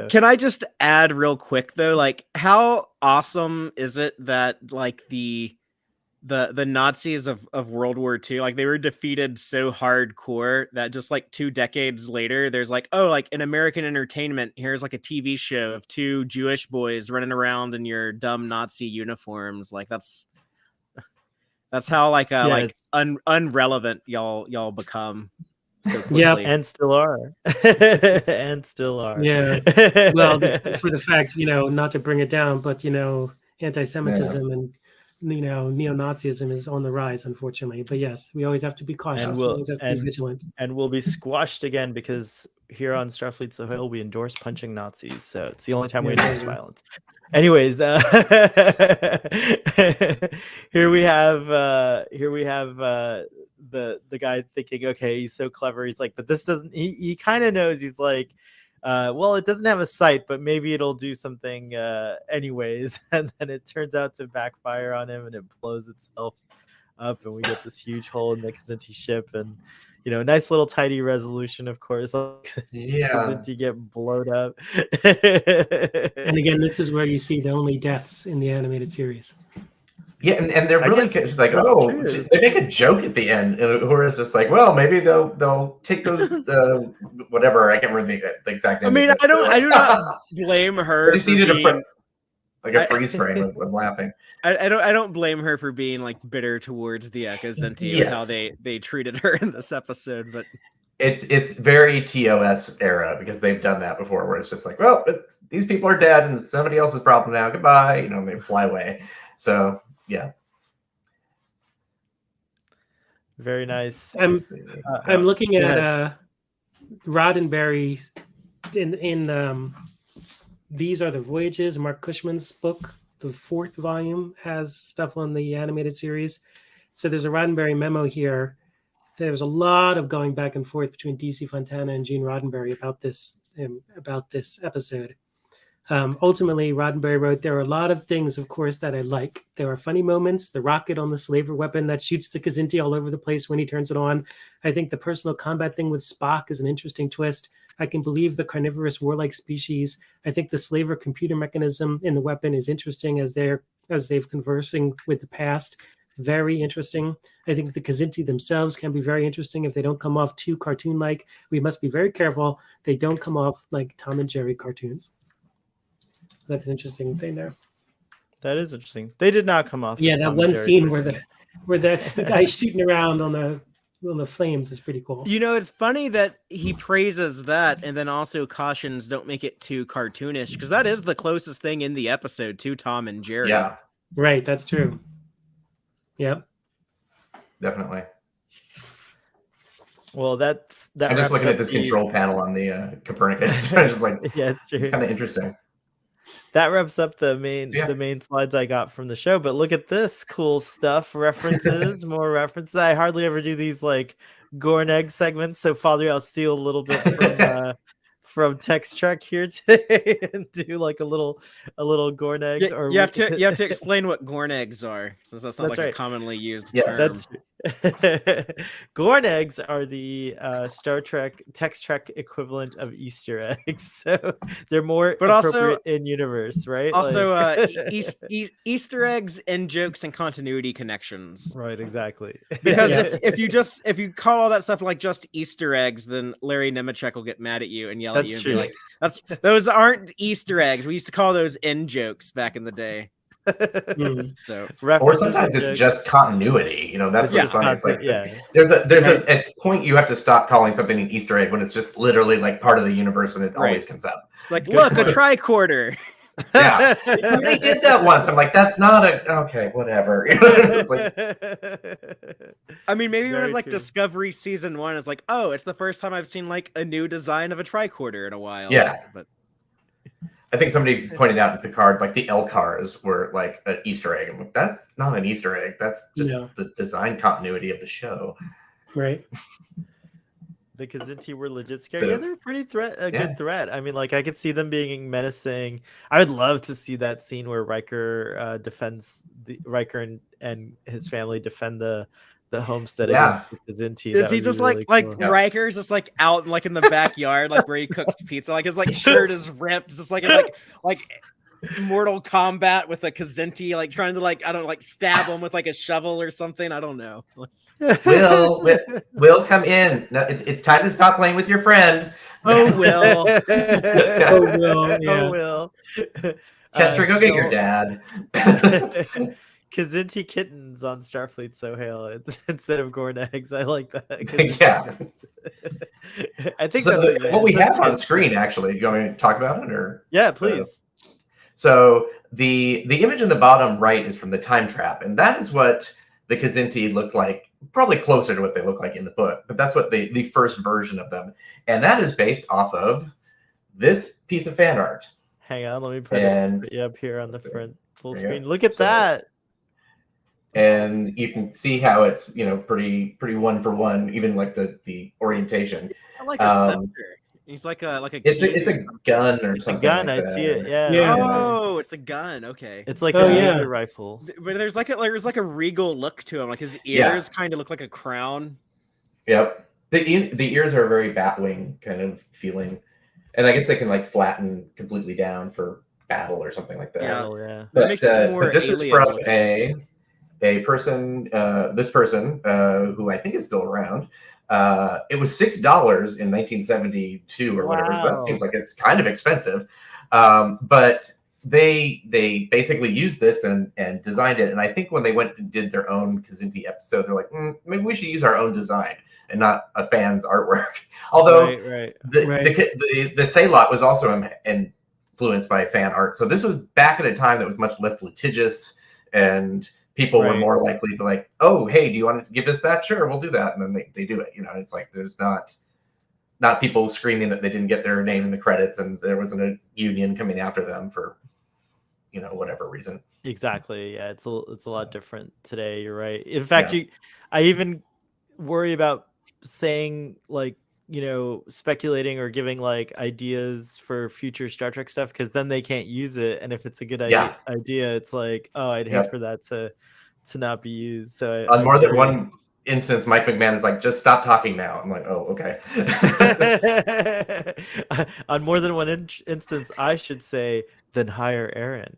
Can I just add real quick though, like how awesome is it that like the Nazis of World War II, like they were defeated so hardcore that just like 2 decades later, there's like, like in American entertainment, here's like a TV show of 2 Jewish boys running around in your dumb Nazi uniforms. Like that's how like unrelevant y'all become so quickly. Yeah, and still are. And still are. Yeah. Well, for the fact, not to bring it down, but anti-Semitism and neo-Nazism is on the rise, unfortunately. But yes, we always have to be cautious. We always have to be vigilant. And we'll be squashed again because here on Starfleet Sohail, we endorse punching Nazis. So it's the only time we endorse violence. Anyways, here we have the guy thinking, okay, he's so clever. He's like, but this doesn't. He kind of knows. He's like, well, it doesn't have a sight, but maybe it'll do something anyways. And then it turns out to backfire on him, and it blows itself up, and we get this huge hole in the Kzinti ship, and nice little tidy resolution, of course. Kzinti get blowed up. And again, this is where you see the only deaths in the animated series. Yeah, and they're really just like, they make a joke at the end, where it's just like, well, maybe they'll take those whatever. I can't remember the exact name. I mean, I do not blame her. They just needed like a freeze frame of them laughing. I don't blame her for being like bitter towards the Kzinti and how they treated her in this episode, but it's very TOS era because they've done that before, where it's just like, well, these people are dead and it's somebody else's problem now. Goodbye, and they fly away. So yeah, very nice. I'm looking at Roddenberry in These Are the Voyages, Mark Cushman's book. The 4th volume has stuff on the animated series. So there's a Roddenberry memo here. There was a lot of going back and forth between DC Fontana and Gene Roddenberry about this episode. Ultimately, Roddenberry wrote, there are a lot of things, of course, that I like. There are funny moments, the rocket on the slaver weapon that shoots the Kzinti all over the place when he turns it on. I think the personal combat thing with Spock is an interesting twist. I can believe the carnivorous warlike species. I think the slaver computer mechanism in the weapon is interesting as they've conversing with the past. Very interesting. I think the Kzinti themselves can be very interesting if they don't come off too cartoon-like. We must be very careful they don't come off like Tom and Jerry cartoons. That's an interesting thing there. That is interesting. They did not come off. Yeah, that one scene where the guy shooting around on the flames is pretty cool. It's funny that he praises that and then also cautions don't make it too cartoonish, because that is the closest thing in the episode to Tom and Jerry. Yeah, right. That's true. Yep. Definitely. Well, that. I'm just looking at this control panel on the Copernicus. I'm just like, yeah, it's true. It's kind of interesting. That wraps up the main slides I got from the show. But look at this cool stuff. References, more references. I hardly ever do these like Gornegg segments. So Father, I'll steal a little bit from Text Trek here today and do like a little Gornegs. Yeah, you have to explain what Gornegs are, since that's not a commonly used term. That's true. Gornegs are the Star Trek Text Trek equivalent of Easter eggs, so they're more appropriate in universe, right? Also, Easter eggs and jokes and continuity connections. Right, exactly. Because if you call all that stuff like just Easter eggs, then Larry Nemechek will get mad at you and yell at you and be like, those aren't Easter eggs. We used to call those in jokes back in the day. So, or sometimes it's just continuity. That's what's funny. It's like there's a point you have to stop calling something an Easter egg when it's just literally like part of the universe and it always comes up. Like, look, a tricorder. Yeah, they did that once. I'm like, that's not okay, whatever. I mean, maybe when it was like Discovery season 1, it's like, oh, it's the first time I've seen like a new design of a tricorder in a while. Yeah, but I think somebody pointed out in Picard, like the L-cars were like an Easter egg. I'm like, that's not an Easter egg. That's just the design continuity of the show. Right. The Kzinti were legit scary. Yeah, they're pretty good threat. I mean, like I could see them being menacing. I would love to see that scene where Riker Riker and his family defend the homestead against the Kzinti. Is he just really cool. Riker's just like out like in the backyard, like where he cooks pizza, like his like shirt is ripped, just like Mortal Kombat with a Kzinti, like trying to like stab him with like a shovel or something. I don't know. Will come in. No, it's time to stop playing with your friend. Oh, Will. Oh, Will. Kestra, go get your dad. Kzinti kittens on Starfleet Sohail instead of Gornegs. I like that. Yeah. I think that's what we have on screen, actually. You want me to talk about it? Or yeah, please. So the image in the bottom right is from the time trap, and that is what the Kzinti look like, probably closer to what they look like in the book, but that's what the first version of them. And that is based off of this piece of fan art. Hang on, let me put it up here on the front full screen. Look at that. And you can see how it's pretty one for one, even like the orientation. I like a scepter. He's like a. It's a gun or something. A gun, like I see it. Yeah. Oh, it's a gun. Okay. It's like a laser rifle. But there's like a regal look to him. Like his ears kind of look like a crown. Yep. The ears are a very Batwing kind of feeling, and I guess they can like flatten completely down for battle or something like that. Yeah. But, makes it more but this is from a person. This person who I think is still around. It was $6 in 1972 or whatever. So that seems like it's kind of expensive. But they basically used this and designed it. And I think when they went and did their own Kzinti episode, they're like, maybe we should use our own design and not a fan's artwork. Although the Sailot was also influenced by fan art. So this was back at a time that was much less litigious, and people were more likely to like, oh, hey, do you want to give us that? Sure, we'll do that. And then they do it. You know, it's like there's not people screaming that they didn't get their name in the credits and there wasn't a union coming after them for, you know, whatever reason. Exactly. Yeah, it's a lot different today. You're right. In fact, I even worry about saying like, you know, speculating or giving like ideas for future Star Trek stuff, because then they can't use it. And if it's a good idea, it's like, oh, I'd hate for that to not be used. So on more than one instance, Mike McMahon is like, just stop talking now. I'm like, oh, okay. On more than one instance, I should say, then hire Aaron.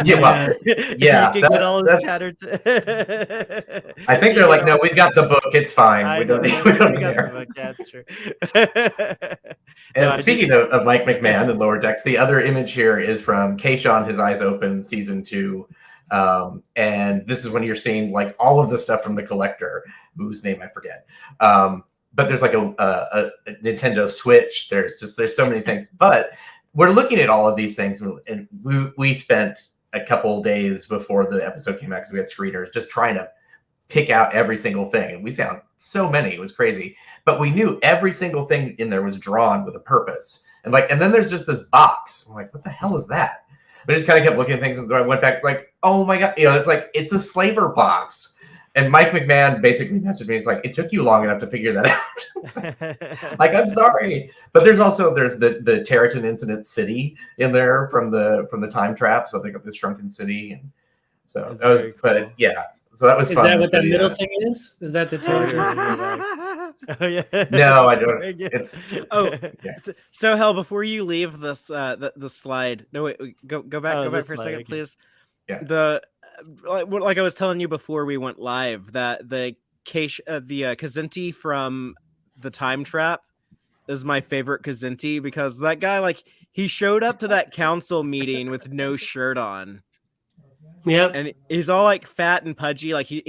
Yeah, he can get all his chatter. I think they're like, no, we've got the book. It's fine. We don't need the book. That's true. And speaking of Mike McMahon and Lower Decks, the other image here is from Kayshawn, His Eyes Open, season 2. And this is when you're seeing like all of the stuff from the Collector, whose name I forget. But there's like a Nintendo Switch. There's so many things. But we're looking at all of these things, and we spent a couple days before the episode came out, because we had screeners, just trying to pick out every single thing. And we found so many. It was crazy. But we knew every single thing in there was drawn with a purpose. And then there's just this box. I'm like, what the hell is that? But I just kind of kept looking at things, and I went back like, oh my God, you know, it's like, it's a slaver box. And Mike McMahon basically messaged me. It's like, it took you long enough to figure that out. Like, I'm sorry. But there's the Territon Incident City in there from the time trap. So they got this shrunken city. And so that was, cool. But yeah, so that was fun. Is that what that middle thing is? Is that the Territon? Oh yeah. No, I don't. It's So Hell, before you leave this the slide. No, wait, go back for a second, please. Yeah. Like I was telling you before we went live, that the Kzinti from the Time Trap is my favorite Kzinti, because that guy, like, he showed up to that council meeting with no shirt on. Yeah, and he's all like fat and pudgy, like he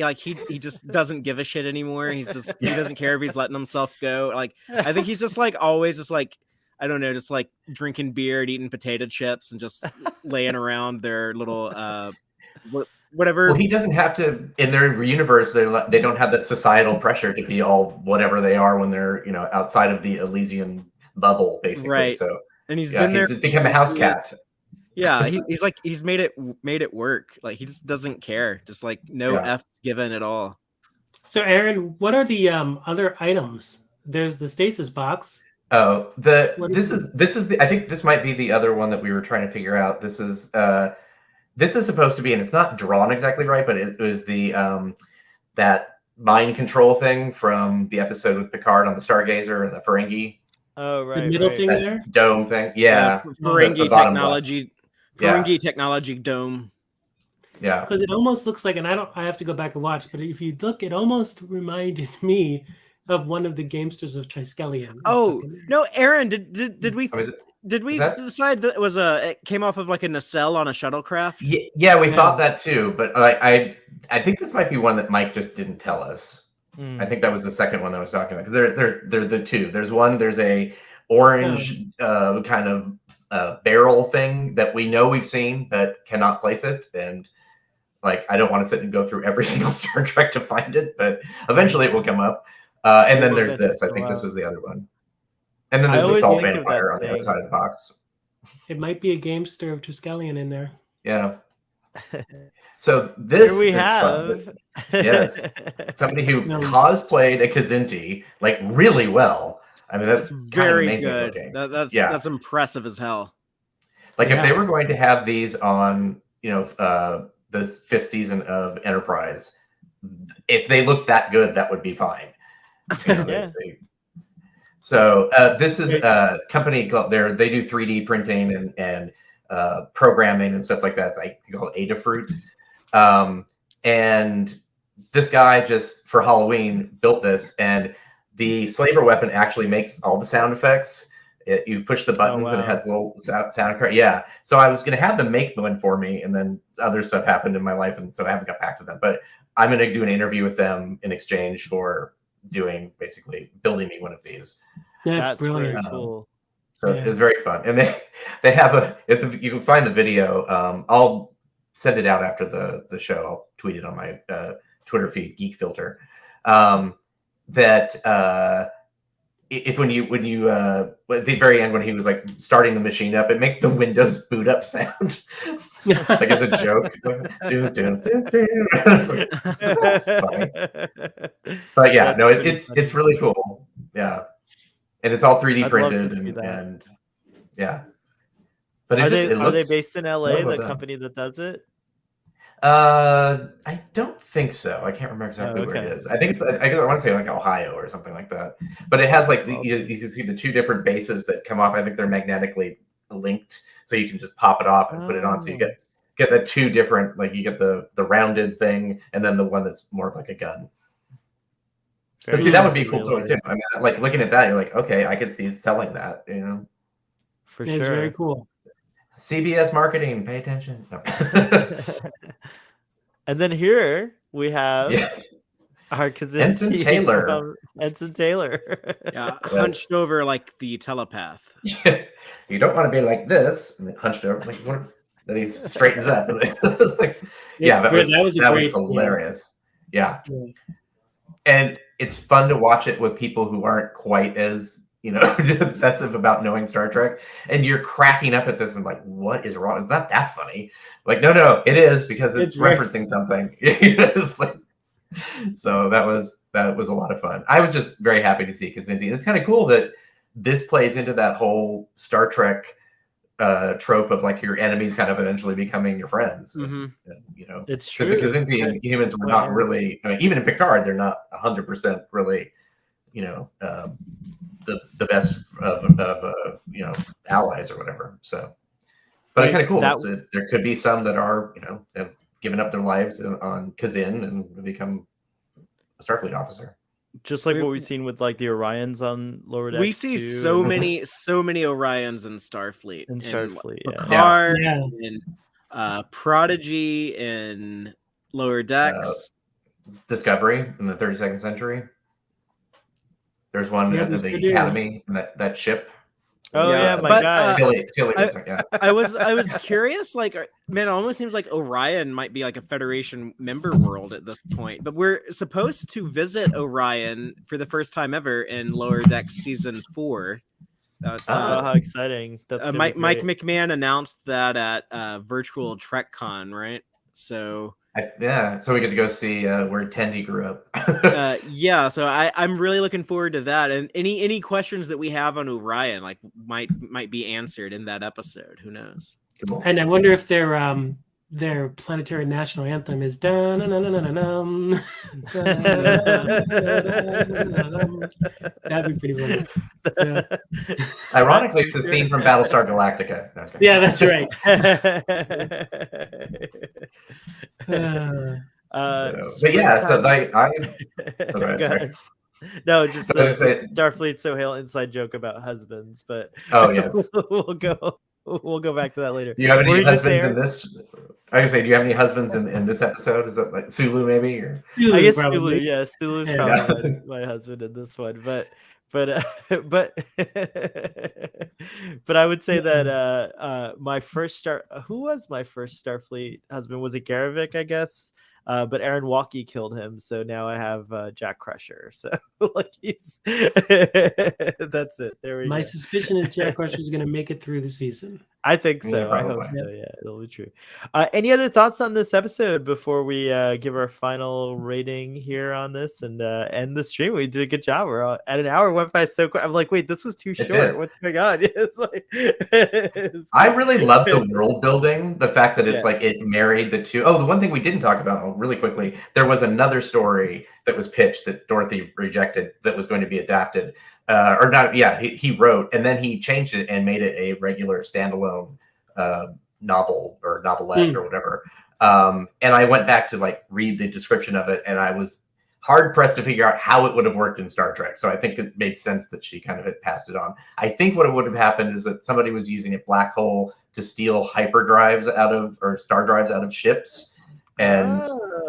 just doesn't give a shit anymore. He's just he doesn't care if he's letting himself go. Like, I think he's just like always just like, I don't know, just like drinking beer and eating potato chips and just laying around their little whatever. Well, he doesn't have to. In their universe, they don't have that societal pressure to be all whatever they are when they're, you know, outside of the Elysian bubble, basically. Right. So and he's been there. He's become a house cat. Yeah, he's made it work. Like, he just doesn't care. Just like no F's given at all. So Aaron, what are the other items? There's the stasis box. Oh, this is the, I think this might be the other one that we were trying to figure out. This is supposed to be, and it's not drawn exactly right, but it was the that mind control thing from the episode with Picard on the Stargazer and the Ferengi. Oh, right. The middle thing there? Dome thing. Yeah. Ferengi technology. Ferengi technology dome. Yeah. Because it almost looks like, and I have to go back and watch, but if you look, it almost reminded me of one of the gamesters of Triskelion. Oh, no, Aaron, did we decide that it came off of like a nacelle on a shuttlecraft? Yeah, we thought that too, but I think this might be one that Mike just didn't tell us. I think that was the second one that I was talking about, because they're the two. There's a orange kind of barrel thing that we know we've seen but cannot place it, and like, I don't want to sit and go through every single Star Trek to find it, but eventually it will come up. And then there's this. I think this was the other one. And then there's the Salt Vampire on the other side of the box. It might be a gamester of Triskelion in there. Yeah. So this here we have yes, somebody who cosplayed a Kzinti like really well. I mean, that's very good. That's impressive as hell. Like, if they were going to have these on, you know, the 5th season of Enterprise, if they looked that good, that would be fine. You know, so this is a company called they do 3D printing and programming and stuff like that. It's like called Adafruit. And this guy just for Halloween built this, and the slaver weapon actually makes all the sound effects. You push the buttons and it wow. has a little sound card. Yeah. So I was going to have them make one for me, and then other stuff happened in my life, and so I haven't got back to them. But I'm going to do an interview with them in exchange for building me one of these. That's brilliant. Very cool. So it's very fun, and they have you can find the video. I'll send it out after the show. I'll tweet it on my Twitter feed, Geek Filter. If when you at the very end when he was like starting the machine up, it makes the Windows boot up sound like as a joke. It's like, that's funny. But yeah, no, it's really cool. Yeah, and it's all 3D printed and yeah. But are they based in LA? The company that does it? I don't think so. I can't remember exactly where it is. I think I want to say like Ohio or something like that. But it has like you can see the two different bases that come off. I think they're magnetically linked, so you can just pop it off and put it on. So you get the two different, like you get the rounded thing and then the one that's more of like a gun. But see, that would be cool too. I mean, like looking at that, you're like, okay, I could see selling that. For sure. It's very cool. CBS marketing, pay attention. No. And then here we have our Kzinti Ensign Taylor. Ensign Taylor. Yeah, hunched over like the telepath. You don't want to be like this, and then hunched over. Like, then he straightens up. Like, that was hilarious. Yeah, and it's fun to watch it with people who aren't quite as obsessive about knowing Star Trek, and you're cracking up at this and like, what is wrong? It's not that funny. Like, no, it is because it's referencing something. It's like, so that was a lot of fun. I was just very happy to see Kzinti. And it's kind of cool that this plays into that whole Star Trek trope of like your enemies kind of eventually becoming your friends. Mm-hmm. It's true. Because the Kzinti humans were not really. I mean, even in Picard, they're not 100% really. The best of allies or whatever. So, but it's kind of cool. There could be some that are have given up their lives on Kazin and become a Starfleet officer. Just like what we've seen with like the Orions on Lower Decks. We see so many Orions in Starfleet. In Starfleet, Picard, in Prodigy, in Lower Decks. Discovery in the 32nd century. There's one at the Academy, that ship. Oh yeah, my guy. Tilly, I was curious. Like, man, it almost seems like Orion might be like a Federation member world at this point. But we're supposed to visit Orion for the first time ever in Lower Decks season 4. How exciting! That's Mike McMahon announced that at Virtual TrekCon, right? So. So we get to go see where Tendi grew up. So I'm really looking forward to that. And any questions that we have on Orion might be answered in that episode. Who knows? Cool. And I wonder if their planetary national anthem is dun. That'd be pretty funny. Yeah. Ironically, it's a theme from Battlestar Galactica. Okay. Yeah, that's right. But yeah, so no, just Starfleet's so hail inside joke about husbands, but yes, we'll go back to that later. Do you have any husbands in this? I was say, do you have any husbands in this episode? Is that like Sulu maybe? Or I guess Sulu. Yeah, Sulu's probably my husband in this one, but but I would say that my first who was my first Starfleet husband? Was it Garivik, I guess? But Aaron Walkie killed him, so now I have Jack Crusher. So like that's it. There we go. My suspicion is Jack Crusher is going to make it through the season. I think so. Yeah, I hope so. Yeah, it'll be true. Any other thoughts on this episode before we give our final rating here on this and end the stream? We did a good job. We're at an hour. Went by so quick. I'm like, wait, this was too short. What's going on? It's like I really love the world building. The fact that it's like it married the two. Oh, the one thing we didn't talk about really quickly. There was another story that was pitched that Dorothy rejected that was going to be adapted. Or not, he wrote, and then he changed it and made it a regular standalone novel or novelette or whatever. And I went back to like read the description of it, and I was hard pressed to figure out how it would have worked in Star Trek. So I think it made sense that she kind of had passed it on. I think what would have happened is that somebody was using a black hole to steal hyperdrives or star drives out of ships. And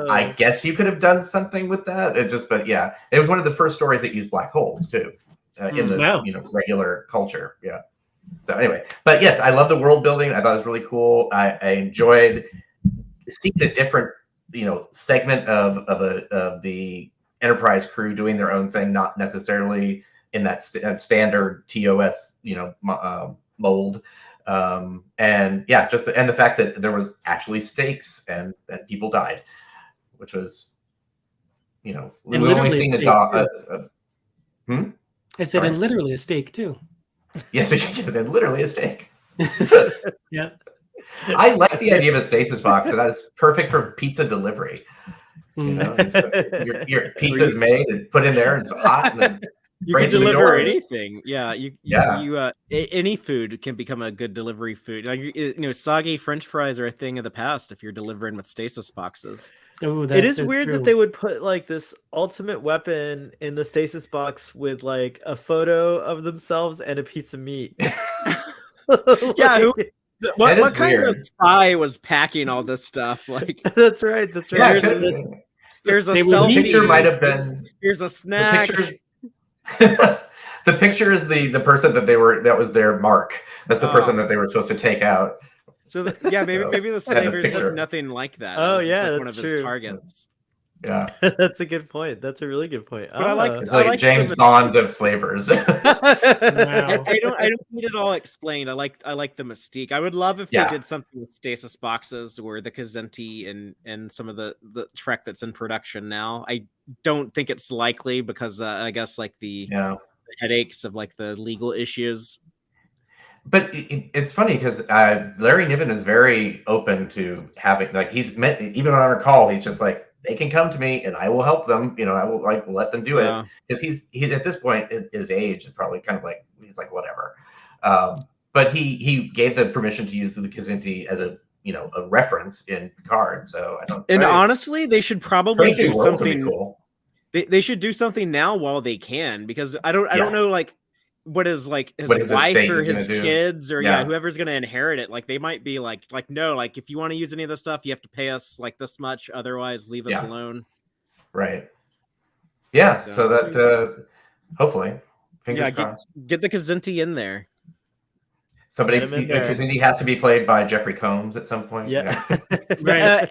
I guess you could have done something with that. But yeah, it was one of the first stories that used black holes too, in the regular culture. Yeah. So anyway, but yes, I love the world building. I thought it was really cool. I enjoyed seeing a different, segment of the Enterprise crew doing their own thing, not necessarily in that standard TOS, mold. And yeah, and the fact that there was actually stakes and people died, which was, we've only seen a dog. I said, and literally a steak too. Yes, and literally a steak. Yeah. I like the idea of a stasis box. So that is perfect for pizza delivery. Your pizza's made and put in there, and it's hot. And you can deliver anything. Yeah, any food can become a good delivery food. Like, soggy French fries are a thing of the past if you're delivering with stasis boxes. Oh, it is so weird that they would put like this ultimate weapon in the stasis box with like a photo of themselves and a piece of meat. Yeah. What kind of spy was packing all this stuff? Like that's right. Yeah, there's a selfie. The picture might have been. Here's a snack. The picture is the person that was their mark. That's the person that they were supposed to take out. So maybe the slavers had nothing like that. Oh yeah, that's one of true. his targets. Yeah, that's a good point. That's a really good point. But I like it's like James Bond of slavers. I don't need it all explained. I like the mystique. I would love if they did something with stasis boxes or the Kzinti and some of the Trek that's in production now. I don't think it's likely because I guess like the headaches of like the legal issues. But it's funny because Larry Niven is very open to having, like, even on our call, he's just like, they can come to me and I will help them. I will let them do it, because he's at this point, his age is probably kind of like, he's like, whatever. But he gave the permission to use the Kzinti as a reference in Picard. So I don't. And honestly, they should probably do something. Cool. They should do something now while they can, because I don't know like what is like his wife or his kids or whoever's going to inherit it. Like they might be like no, like if you want to use any of this stuff, you have to pay us like this much, otherwise leave us alone. Right. Yeah. So that hopefully, fingers crossed. Get the Kzinti in there. Kzinti has to be played by Jeffrey Combs at some point. Yeah. Right.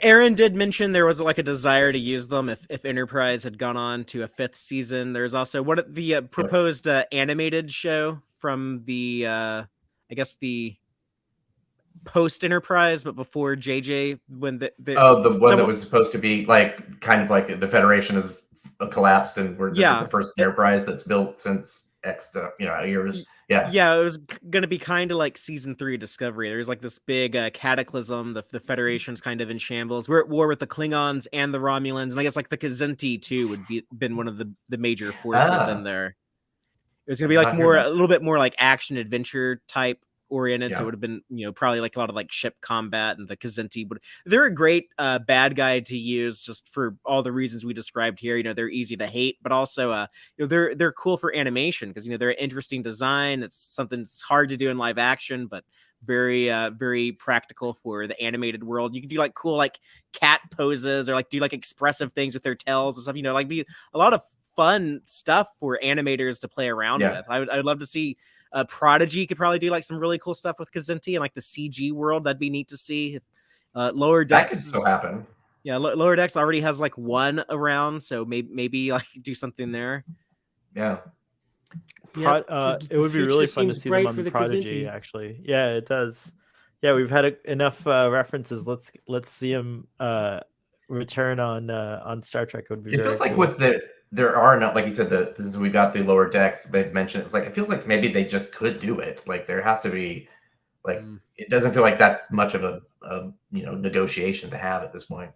Aaron did mention there was like a desire to use them if Enterprise had gone on to a 5th season. There's also the proposed animated show from the I guess the post Enterprise, but before JJ, when the one that was supposed to be like kind of like the Federation has collapsed and we're the first Enterprise that's built since X years. Yeah, it was going to be kind of like season 3 Discovery. There's like this big cataclysm. The Federation's kind of in shambles. We're at war with the Klingons and the Romulans, and I guess like the Kzinti too would been one of the major forces in there. It was going to be like a little bit more like action adventure type oriented. So it would have been probably like a lot of like ship combat, and the Kzinti they're a great bad guy to use just for all the reasons we described here. They're easy to hate, but also they're cool for animation because they're an interesting design. It's something that's hard to do in live action, but very very practical for the animated world. You can do like cool like cat poses or like do like expressive things with their tails and stuff. Like be a lot of fun stuff for animators to play around with. I would love to see. Prodigy could probably do like some really cool stuff with Kzinti and like the CG world. That'd be neat to see. Lower Decks that could still happen. Yeah, Lower Decks already has like one around, so maybe like do something there. Yeah. It would be really fun to see them on Prodigy. Actually, yeah, it does. Yeah, we've had enough references. Let's see him return on Star Trek. It would be. It feels like with there are not, like you said, since we got the Lower Decks, they've mentioned it's like it feels like maybe they just could do it. Like there has to be, like it doesn't feel like that's much of a negotiation to have at this point.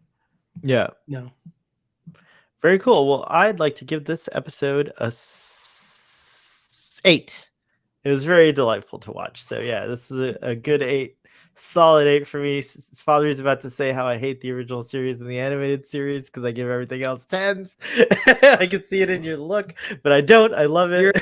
Yeah. No. Very cool. Well, I'd like to give this episode a 8. It was very delightful to watch. So yeah, this is a good 8 solid 8 for me. Father's about to say how I hate the original series and the animated series because I give everything else 10s. I can see it in your look, but I don't. I love it.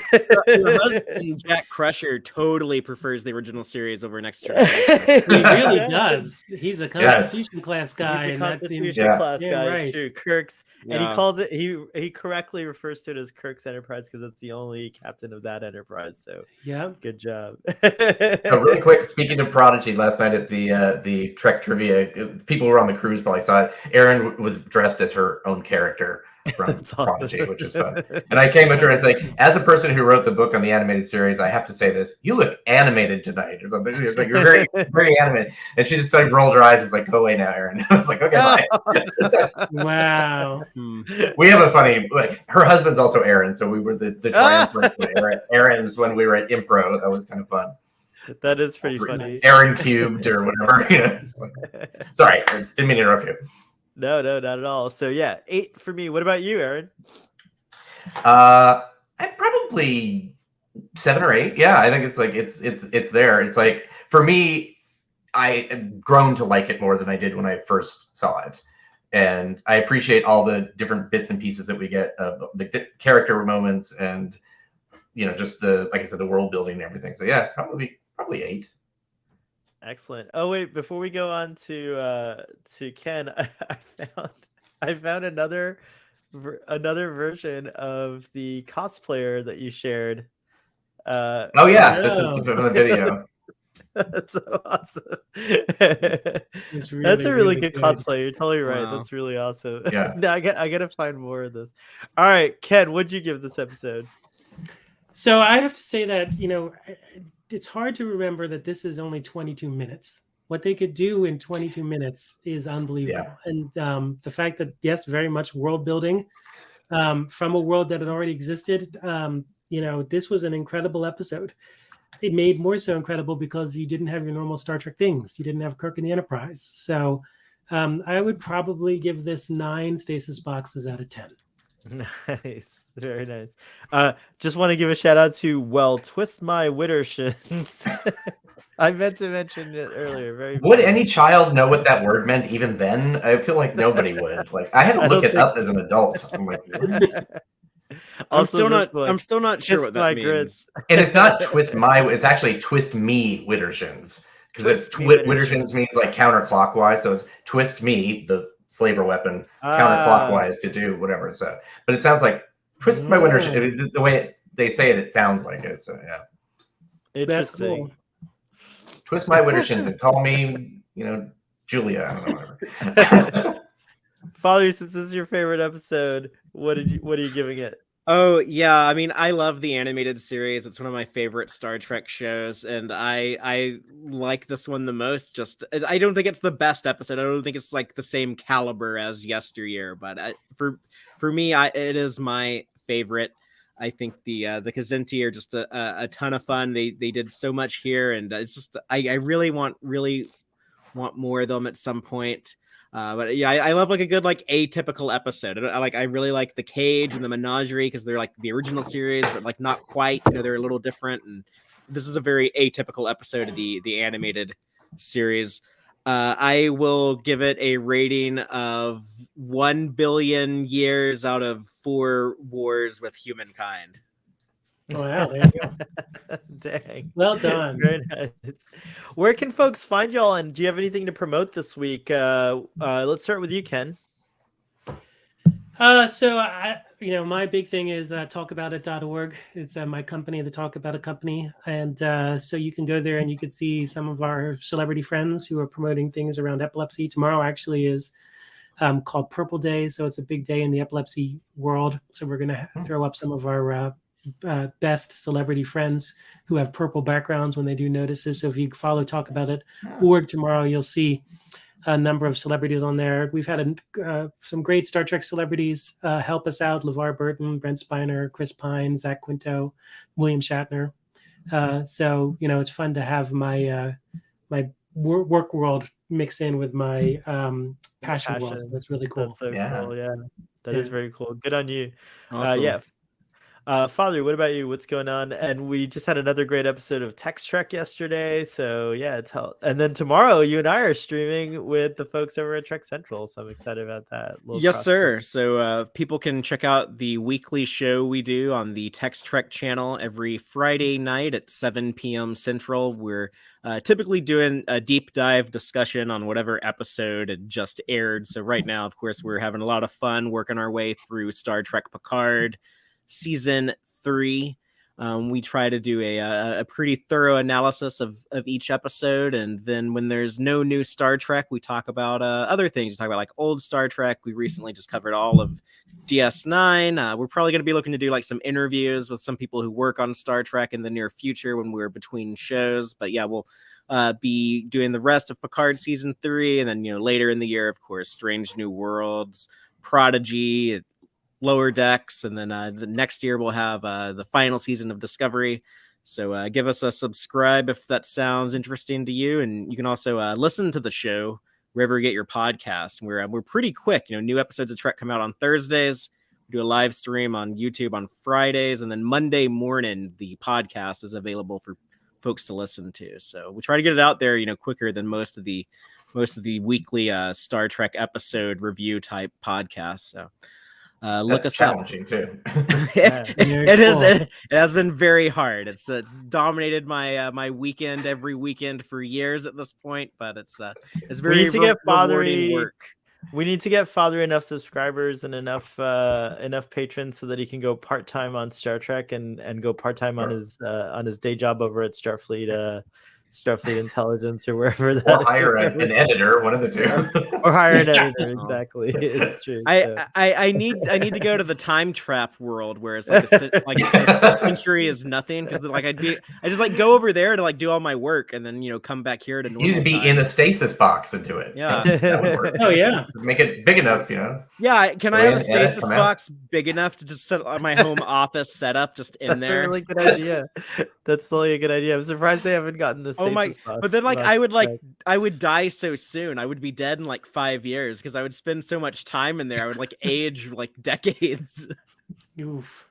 Your husband, Jack Crusher, totally prefers the original series over Next Generation. He really does. He's a Constitution class guy. He's a and Constitution class guy. right. It's true. Kirk's, Yeah. and he calls it. He correctly refers to it as Kirk's Enterprise because it's the only captain of that enterprise. So yeah, good job. So really quick, speaking of Prodigy, last night at the Trek trivia, people who were on the cruise probably saw it. Erin was dressed as her own character from Prodigy, which is fun. And I came up to her and I was like, as a person who wrote the book on the animated series, I have to say this: you look animated tonight, or something. It's like you're very, very animated. And she just like rolled her eyes. It's like, go away now, Erin. I was like, okay, bye. Wow. We have a funny. Like, her husband's also Erin, so we were the triumvirate Erin's when we were at Impro. That was kind of fun. That is pretty funny. Aaron cubed or whatever. Sorry, I didn't mean to interrupt you. No, not at all. So yeah, 8 for me. What about you, Aaron? I'd probably 7 or 8. Yeah, I think it's like it's there. It's like, for me, I have grown to like it more than I did when I first saw it, and I appreciate all the different bits and pieces that we get of the character moments, and just the, like I said, the world building and everything. So yeah, probably 8. Excellent. Oh wait, before we go on to Ken, I found another version of the cosplayer that you shared. Oh yeah, this is from the video. That's so awesome. It's really, That's a really good good cosplay. You're totally right. Wow. That's really awesome. Yeah. No, I gotta find more of this. All right, Ken, what'd you give this episode? So I have to say that, it's hard to remember that this is only 22 minutes. What they could do in 22 minutes is unbelievable. Yeah. And the fact that, yes, very much world building from a world that had already existed. This was an incredible episode. It made more so incredible because you didn't have your normal Star Trek things. You didn't have Kirk and the Enterprise. So I would probably give this 9 stasis boxes out of 10. Nice. Very nice. Just want to give a shout out to twist my widdershins. I meant to mention it earlier. Would any child know what that word meant even then? I feel like nobody would. Like, I had to look it up as an adult. I'm like, I'm still not sure what that means. Grits. And it's not twist my. It's actually twist me widdershins, because it's widdershins means like counterclockwise. So it's twist me, the slaver weapon, counterclockwise to do whatever. So, but it sounds like twist my widdershins. The way they say it, it sounds like it. So yeah, interesting. Cool. Twist my widdershins and call me, Julia. I don't know, whatever. Father, since this is your favorite episode, what are you giving it? Oh yeah, I mean, I love the animated series. It's one of my favorite Star Trek shows, and I like this one the most. Just, I don't think it's the best episode. I don't think it's like the same caliber as yesteryear, but for me, it is my favorite. I think the Kzinti are just a ton of fun. They did so much here, and it's just I really want more of them at some point. But yeah, I love like a good like atypical episode. I really like the cage and the menagerie because they're like the original series, but like not quite. They're a little different, and this is a very atypical episode of the animated series. I will give it a rating of 1 billion years out of 4 wars with humankind. Wow, there you go. Dang. Well done. Very nice. Where can folks find y'all, and do you have anything to promote this week? Let's start with you, Ken. So my big thing is talkaboutit.org. It's my company, the Talk About It company. And so you can go there and you can see some of our celebrity friends who are promoting things around epilepsy. Tomorrow actually is called Purple Day. So it's a big day in the epilepsy world. So we're going to throw up some of our best celebrity friends who have purple backgrounds when they do notices. So if you follow Talk About It org tomorrow, you'll see a number of celebrities on there. We've had some great Star Trek celebrities help us out: LeVar Burton, Brent Spiner, Chris Pine, Zach Quinto, William Shatner. So it's fun to have my my work world mix in with my passion world. So that's really cool. That's so cool. Yeah, that is very cool. Good on you. Awesome. Yeah. Father, what about you? What's going on? And we just had another great episode of Text Trek yesterday. So yeah, and then tomorrow you and I are streaming with the folks over at Trek Central. So I'm excited about that. Yes, sir. So people can check out the weekly show we do on the Text Trek channel every Friday night at 7 p.m. Central. We're typically doing a deep dive discussion on whatever episode had just aired. So right now, of course, we're having a lot of fun working our way through Star Trek Picard Season 3. We try to do a pretty thorough analysis of each episode, and then when there's no new Star Trek, we talk about other things. We talk about like old Star Trek. We recently just covered all of DS9. We're probably going to be looking to do like some interviews with some people who work on Star Trek in the near future when we're between shows. But yeah, we'll be doing the rest of Picard Season 3, and then later in the year, of course, Strange New Worlds, Prodigy, Lower Decks, and then the next year we'll have the final season of Discovery. So give us a subscribe if that sounds interesting to you, and you can also listen to the show wherever you get your podcast. We're pretty quick. New episodes of Trek come out on Thursdays. We do a live stream on YouTube on Fridays, and then Monday morning the podcast is available for folks to listen to. So we try to get it out there, quicker than most of the weekly Star Trek episode review type podcasts. So. Look us challenging up. Too. It has been very hard. It's dominated my weekend every weekend for years at this point, but it's very we need to get rewarding work. We need to get Father enough subscribers and enough patrons so that he can go part-time on Star Trek and go part-time on his day job over at Starfleet Intelligence or wherever that or hire an editor, one of the two. Or hire an editor, exactly. It's true. I need to go to the time trap world where it's like a century is nothing, because I just like go over there to like do all my work and then come back here to normal. You need to be in a stasis box and do it. Yeah. That would work. Oh yeah. Make it big enough, Yeah, can I have a stasis box big enough to just set my home office setup just in there? That's a really good idea. That's totally a good idea. I'm surprised they haven't gotten this. Oh my! But then, I would die so soon. I would be dead in like 5 years because I would spend so much time in there. I would like age like decades. Oof.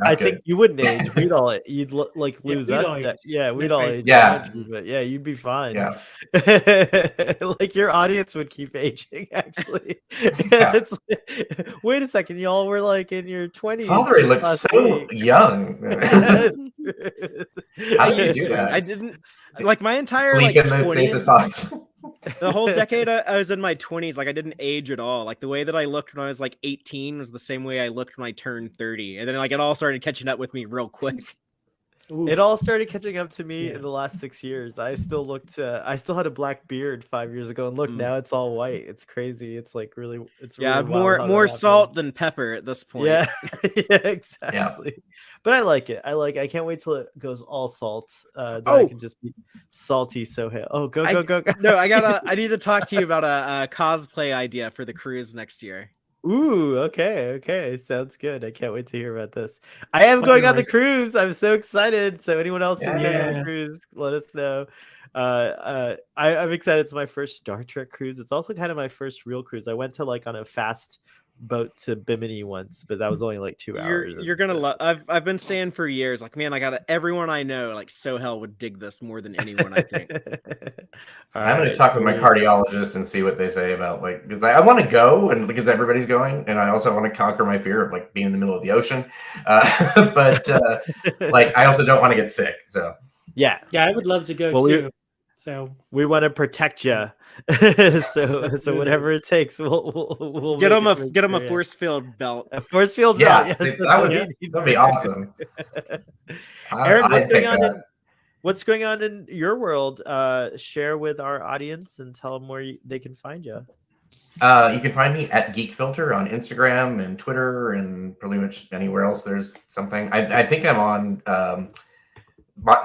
I think you wouldn't age. You'd lose us. We'd all age. Yeah, but yeah, you'd be fine. Yeah, like your audience would keep aging. Actually, yeah. Wait a second, y'all were like in your 20s. Father looks so young. How do you do that? I didn't like my entire Sleep in those stasis box. The whole decade I was in my 20s, like I didn't age at all. Like the way that I looked when I was like 18 was the same way I looked when I turned 30. And then like it all started catching up with me real quick. Ooh. It all started catching up to me in the last 6 years. I still had a black beard 5 years ago, and look, now it's all white. It's crazy. It's like really, really more salt than pepper at this point. Yeah, yeah, exactly. Yeah. But I like it. I can't wait till it goes all salt. Then I can just be salty. So go. No, I need to talk to you about a cosplay idea for the cruise next year. Ooh, okay. Sounds good. I can't wait to hear about this. I am going on the cruise. I'm so excited. So anyone else who's going on the cruise, let us know. I'm excited. It's my first Star Trek cruise. It's also kind of my first real cruise. I went to like on a fast boat to Bimini once, but that was only like 2 hours. You're gonna love. I've been saying for years, like, man, everyone I know, like, Sohel would dig this more than anyone. I think. I'm gonna talk with my cardiologist and see what they say about because I want to go, and because everybody's going, and I also want to conquer my fear of like being in the middle of the ocean. But I also don't want to get sick. So yeah, I would love to go too. So we want to protect you. so whatever it takes, we'll get them a force field belt. A force field belt. Yeah, that'd be awesome. Aaron, what's going on in your world? Share with our audience and tell them where they can find you. You can find me at Geek Filter on Instagram and Twitter and pretty much anywhere else there's something. I think I'm on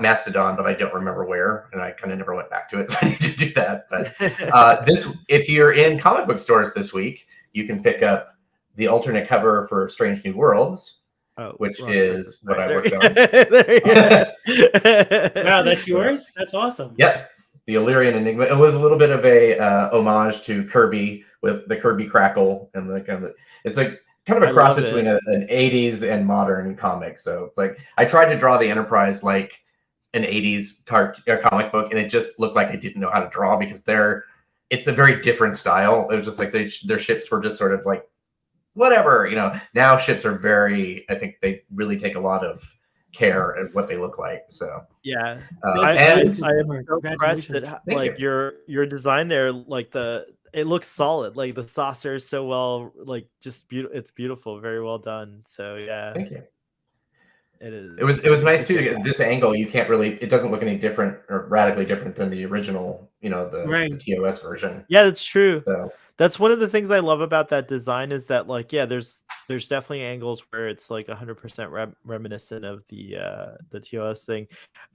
Mastodon, but I don't remember where, and I kind of never went back to it, so I need to do that. But if you're in comic book stores this week, you can pick up the alternate cover for Strange New Worlds, which is what I worked on. Wow, that's yours? That's awesome. Yep, the Illyrian Enigma. It was a little bit of a homage to Kirby with the Kirby crackle and the kind of. It's like kind of a I cross love between it. an 80s and modern comic. So it's like I tried to draw the Enterprise like an 80s comic book, and it just looked like I didn't know how to draw because it's a very different style. It was just like their ships were just sort of like whatever, you know. Now ships are I think they really take a lot of care at what they look like. So Yeah, and I am so impressed Congratulations. that Thank like your design there, like it looks solid. Like the saucer is so well, like just beautiful. It's beautiful, very well done. So yeah, thank you. it is. It was nice too to get this angle. You can't really, it doesn't look any different or radically different than the original, you know, the TOS version. Yeah, that's true. So That's one of the things I love about that design is that like yeah, there's definitely angles where it's like 100% reminiscent of the TOS thing.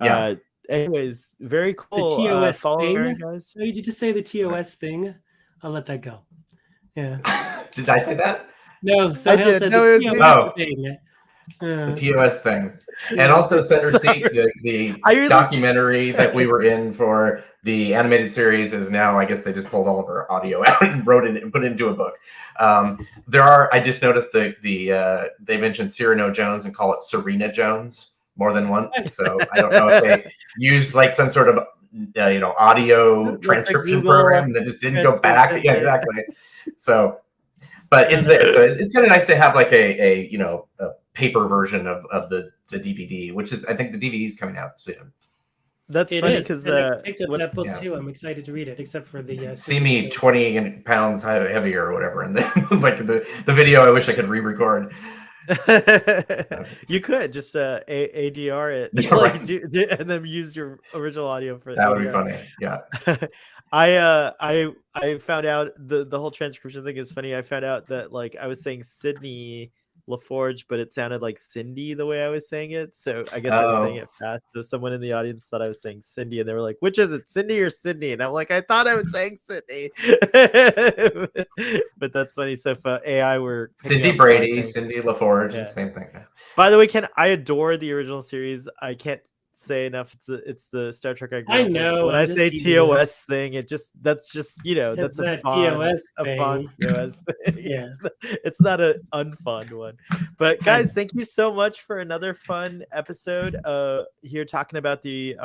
yeah. Anyways, very The cool. TOS Follow thing. along, guys. Did you just say the TOS thing? I'll let that go. Yeah. Did I say that? No, Sohail did. said No, the it was TOS me. thing. The TOS thing. Yeah. And also Center Seat, Sorry. the documentary that we were in for the animated series is now, I guess they just pulled all of our audio out and wrote it and put it into a book. I just noticed they mentioned Cyrano Jones and call it Serena Jones more than once. So I don't know if they used like some sort of audio transcription program that just didn't go back. Yeah, exactly. So, but it's there. So it's kind of nice to have like a paper version of the DVD, which is, I think the DVD is coming out soon. That's funny because I picked up that book too. I'm excited to read it, except for the see me 20 pounds heavier or whatever, and then like the video I wish I could re-record. You could just ADR it, Yeah, like right. and then use your original audio for That ADR. would be funny. Yeah. I found out the whole transcription thing is funny. I found out that like I was saying Sydney LaForge, but it sounded like Cindy the way I was saying it. So I guess I was saying it fast. So someone in the audience thought I was saying Cindy, and they were like, "Which is it, Cindy or Sydney?" And I'm like, "I thought I was saying Sydney." But that's funny. So if AI were Cindy Brady, Cindy LaForge, same thing. By the way, I adore the original series. I can't say enough. It's the Star Trek I grew up with. know. When I say TOS thing, that's just that's a fun TOS thing. TOS thing. Yeah, it's not an unfun one. But guys, thank you so much for another fun episode. Here talking about the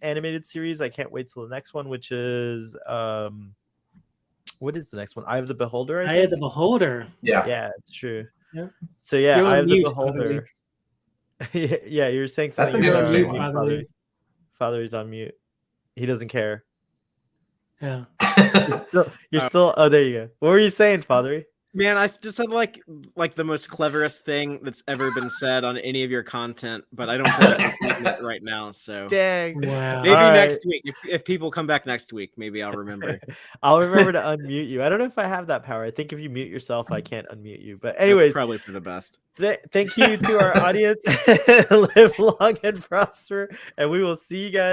animated series. I can't wait till the next one, which is what is the next one? Eye of the Beholder. Eye of the Beholder. Yeah, it's true. Yeah. So yeah, You're Eye of the mute, Beholder. Yeah, you're saying something. That's You're an on mute, Father is on mute. He doesn't care. Yeah. You're still. Oh, there you go. What were you saying, Father? Man, I just said like the most cleverest thing that's ever been said on any of your content, but I don't feel like repeating it right now. So dang. Wow. Maybe next week, if people come back next week, maybe I'll remember. I'll remember to unmute you. I don't know if I have that power. I think if you mute yourself, I can't unmute you. But anyways, that's probably for the best. Thank you to our audience. Live long and prosper, and we will see you guys